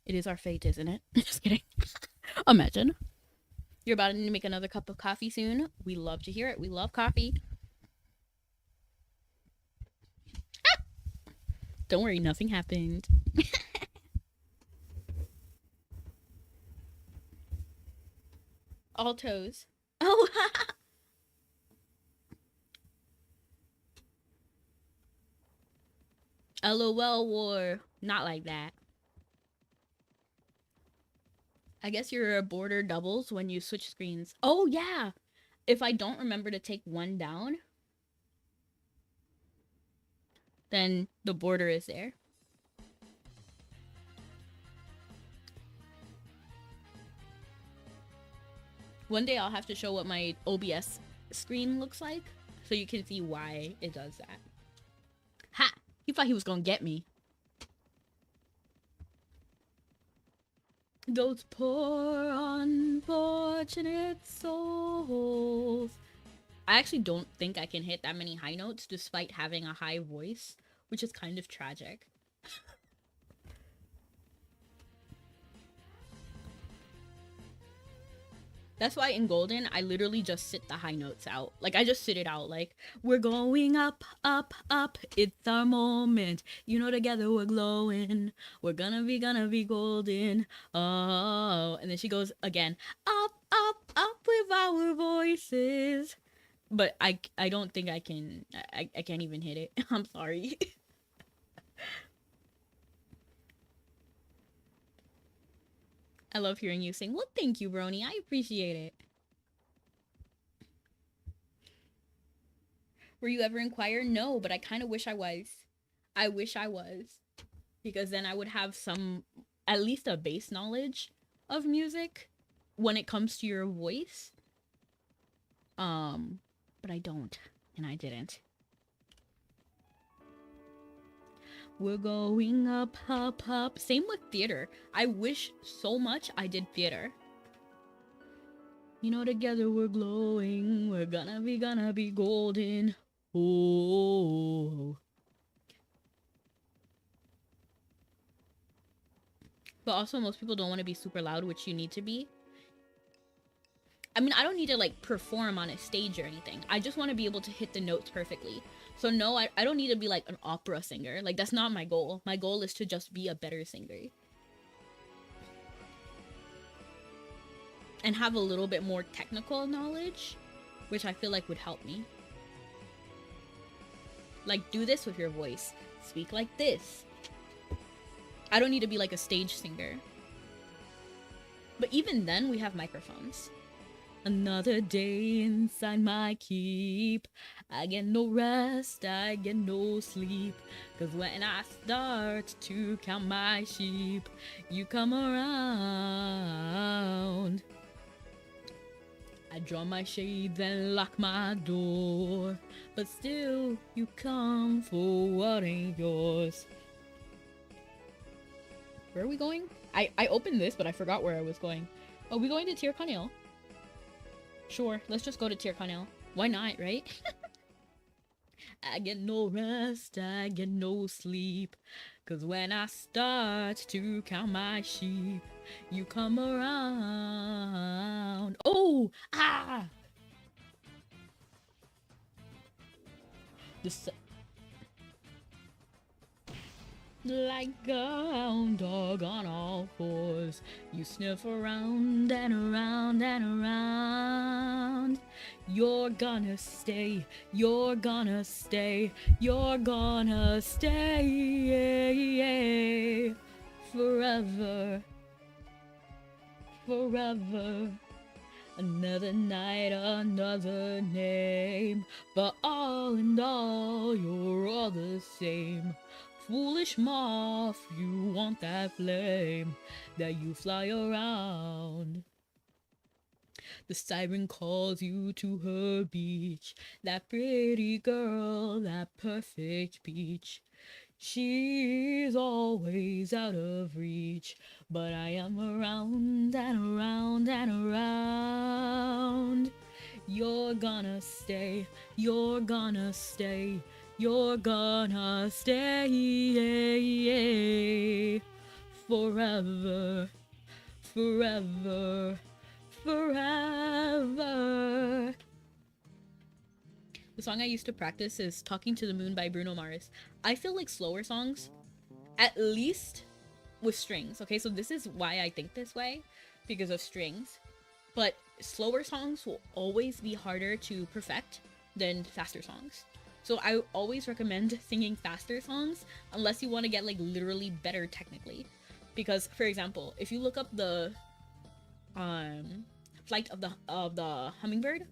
Speaker 1: It is our fate, isn't it? Just kidding. Imagine. You're about to make another cup of coffee soon. We love to hear it. We love coffee. Ah! Don't worry, nothing happened. All toes. Oh, LOL war. Not like that. I guess your border doubles when you switch screens. Oh, yeah. If I don't remember to take one down, then the border is there. One day I'll have to show what my OBS screen looks like so you can see why it does that. Ha! He thought he was gonna get me. Those poor unfortunate souls. I actually don't think I can hit that many high notes despite having a high voice, which is kind of tragic. That's why in Golden, I literally just sit the high notes out. Like, I just sit it out. Like, we're going up, up, up. It's our moment. You know, together we're glowing. We're gonna be golden. Oh. And then she goes again, up, up, up with our voices. But I don't think I can. I can't even hit it. I'm sorry. I love hearing you sing. Well, thank you, Brony. I appreciate it. Were you ever in choir? No, but I kind of wish I was. I wish I was. Because then I would have some, at least a base knowledge of music when it comes to your voice. But I don't. And I didn't. We're going up, up, up. Same with theater. I wish so much I did theater. You know, together we're glowing. We're gonna be golden. Oh. But also, most people don't want to be super loud, which you need to be. I mean, I don't need to, like, perform on a stage or anything. I just want to be able to hit the notes perfectly. So no, I don't need to be, like, an opera singer. Like, that's not my goal. My goal is to just be a better singer. And have a little bit more technical knowledge, which I feel like would help me. Like, do this with your voice. Speak like this. I don't need to be, like, a stage singer. But even then, we have microphones. Another day inside my keep. I get no rest, I get no sleep. 'Cause when I start to count my sheep, you come around. I draw my shades and lock my door. But still, you come for what ain't yours. Where are we going? I opened this, but I forgot where I was going. Oh, we going to Tir Kanil? Sure, let's just go to Tir Kanil. Why not, right? I get no rest, I get no sleep. 'Cause when I start to count my sheep, you come around. Oh! Ah! Like a hound dog on all fours, you sniff around and around and around. You're gonna stay, you're gonna stay, you're gonna stay forever, forever. Another night, another name, but all in all, you're all the same. Foolish moth, you want that flame that you fly around. The siren calls you to her beach, that pretty girl, that perfect peach. She's always out of reach, but I am around and around and around. You're gonna stay, you're gonna stay, you're gonna stay forever, forever, forever. The song I used to practice is Talking to the Moon by Bruno Mars. I feel like slower songs, at least with strings, okay? So this is why I think this way, because of strings. But slower songs will always be harder to perfect than faster songs. So I always recommend singing faster songs unless you want to get like literally better technically. Because for example, if you look up the Flight of the Hummingbird,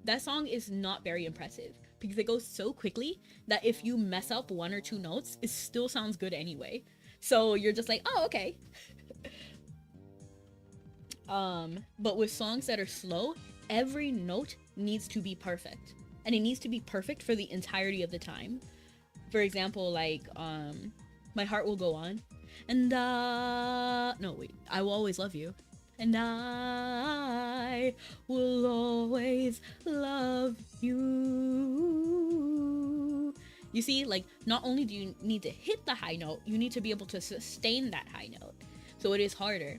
Speaker 1: that song is not very impressive because it goes so quickly that if you mess up one or two notes, it still sounds good anyway. So you're just like, oh, okay. But with songs that are slow, every note needs to be perfect. And it needs to be perfect for the entirety of the time. For example, like, My Heart Will Go On. And, no, wait. I Will Always Love You. And I will always love you. You see, like, not only do you need to hit the high note, you need to be able to sustain that high note. So it is harder.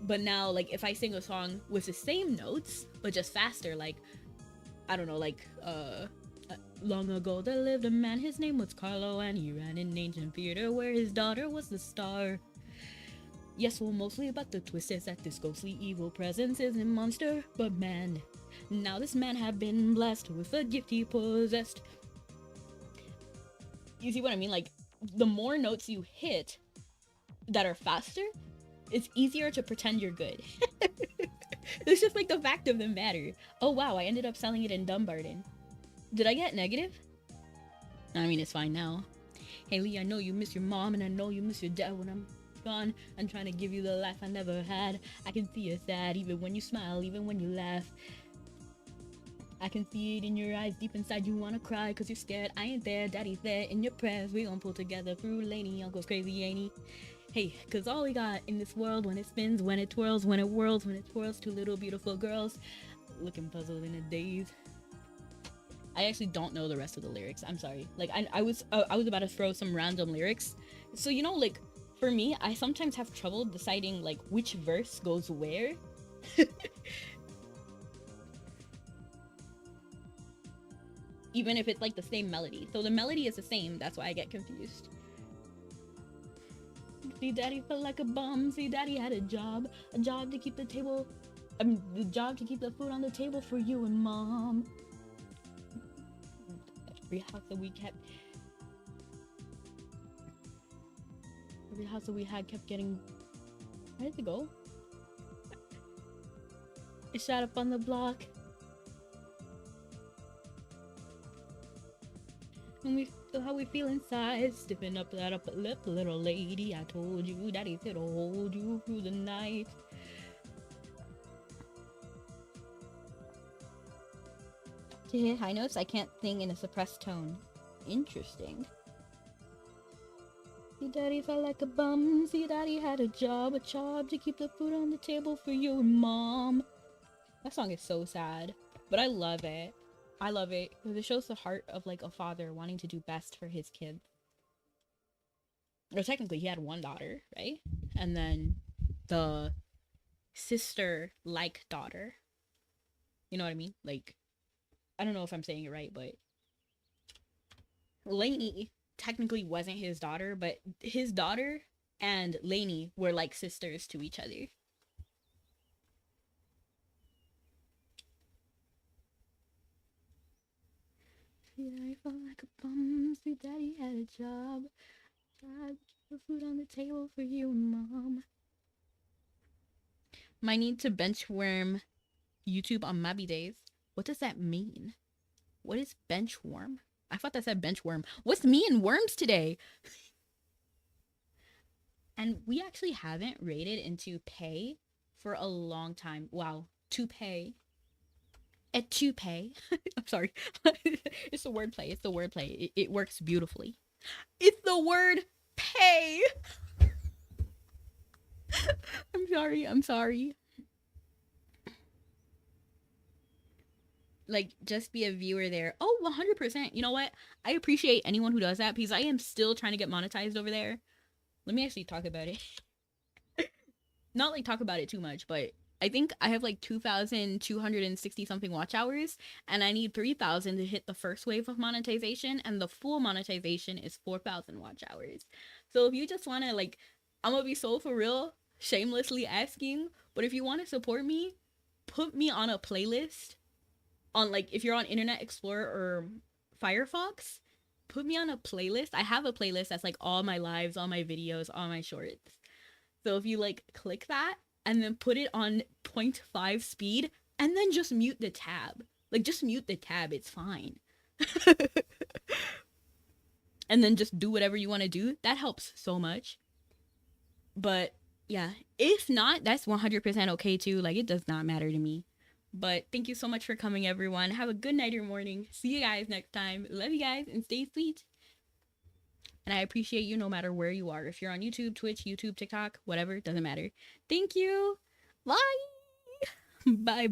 Speaker 1: But now, like, if I sing a song with the same notes, but just faster, like, I don't know, like, long ago there lived a man, his name was Carlo, and he ran in ancient theater where his daughter was the star. Yes, well, mostly, but the twist is that this ghostly evil presence isn't a monster, but man. Now this man had been blessed with a gift he possessed. You see what I mean? Like, the more notes you hit that are faster, it's easier to pretend you're good. It's just like the fact of the matter. Oh wow, I ended up selling it in Dumbarton. Did I get negative? I mean, it's fine now. Haley, I know you miss your mom and I know you miss your dad when I'm gone. I'm trying to give you the life I never had. I can see you're sad even when you smile, even when you laugh. I can see it in your eyes, deep inside you wanna cry cause you're scared. I ain't there, daddy's there. In your prayers we gon' pull together through Laney. Uncle's crazy, ain't he? Hey, cause all we got in this world, when it spins, when it twirls, when it whirls, when it twirls, two little beautiful girls looking puzzled in a daze. I actually don't know the rest of the lyrics. I'm sorry. Like, I was about to throw some random lyrics. So, you know, like, for me, I sometimes have trouble deciding, like, which verse goes where. Even if it's, like, the same melody. So the melody is the same, that's why I get confused. See, daddy felt like a bum. See, daddy had a job to keep the table, the job to keep the food on the table for you and mom. Every house that we had kept getting. Where did it go? It shot up on the block. And we feel how we feel inside, stiffen up that upper lip, little lady. I told you, daddy's here to hold you through the night. To hit high notes, I can't sing in a suppressed tone. Interesting. See, daddy felt like a bum. See, daddy had a job to keep the food on the table for you and mom. That song is so sad, but I love it. I love it because it shows the heart of like a father wanting to do best for his kids. Or technically, he had one daughter, right? And then the sister-like daughter. You know what I mean? Like, I don't know if I'm saying it right, but Lainey technically wasn't his daughter, but his daughter and Lainey were like sisters to each other. Yeah, I felt like a bum. Sweet daddy had a job. Tried to put food on the table for you and mom. Might need to benchworm YouTube on Mabi days. What does that mean? What is benchworm? I thought that said benchworm. What's me and worms today? And we actually haven't rated into pay for a long time. Wow. To pay. At to pay. I'm sorry. It's the wordplay. It's the wordplay. It works beautifully. It's the word pay. I'm sorry. I'm sorry. Like, just be a viewer there. Oh, 100%. You know what? I appreciate anyone who does that because I am still trying to get monetized over there. Let me actually talk about it. Not like talk about it too much, but I think I have like 2,260 something watch hours, and I need 3,000 to hit the first wave of monetization, and the full monetization is 4,000 watch hours. So if you just want to, like, I'm gonna be so for real, shamelessly asking, but if you want to support me, put me on a playlist on, like, if you're on Internet Explorer or Firefox, put me on a playlist. I have a playlist that's like all my lives, all my videos, all my shorts. So if you like click that and then put it on 0.5 speed and then just mute the tab. Like, just mute the tab, it's fine. And then just do whatever you want to do. That helps so much. But yeah, if not, that's 100% okay too. Like, it does not matter to me. But thank you so much for coming, everyone. Have a good night or morning. See you guys next time. Love you guys and stay sweet. And I appreciate you no matter where you are. If you're on YouTube, Twitch, TikTok, whatever, doesn't matter. Thank you. Bye. Bye.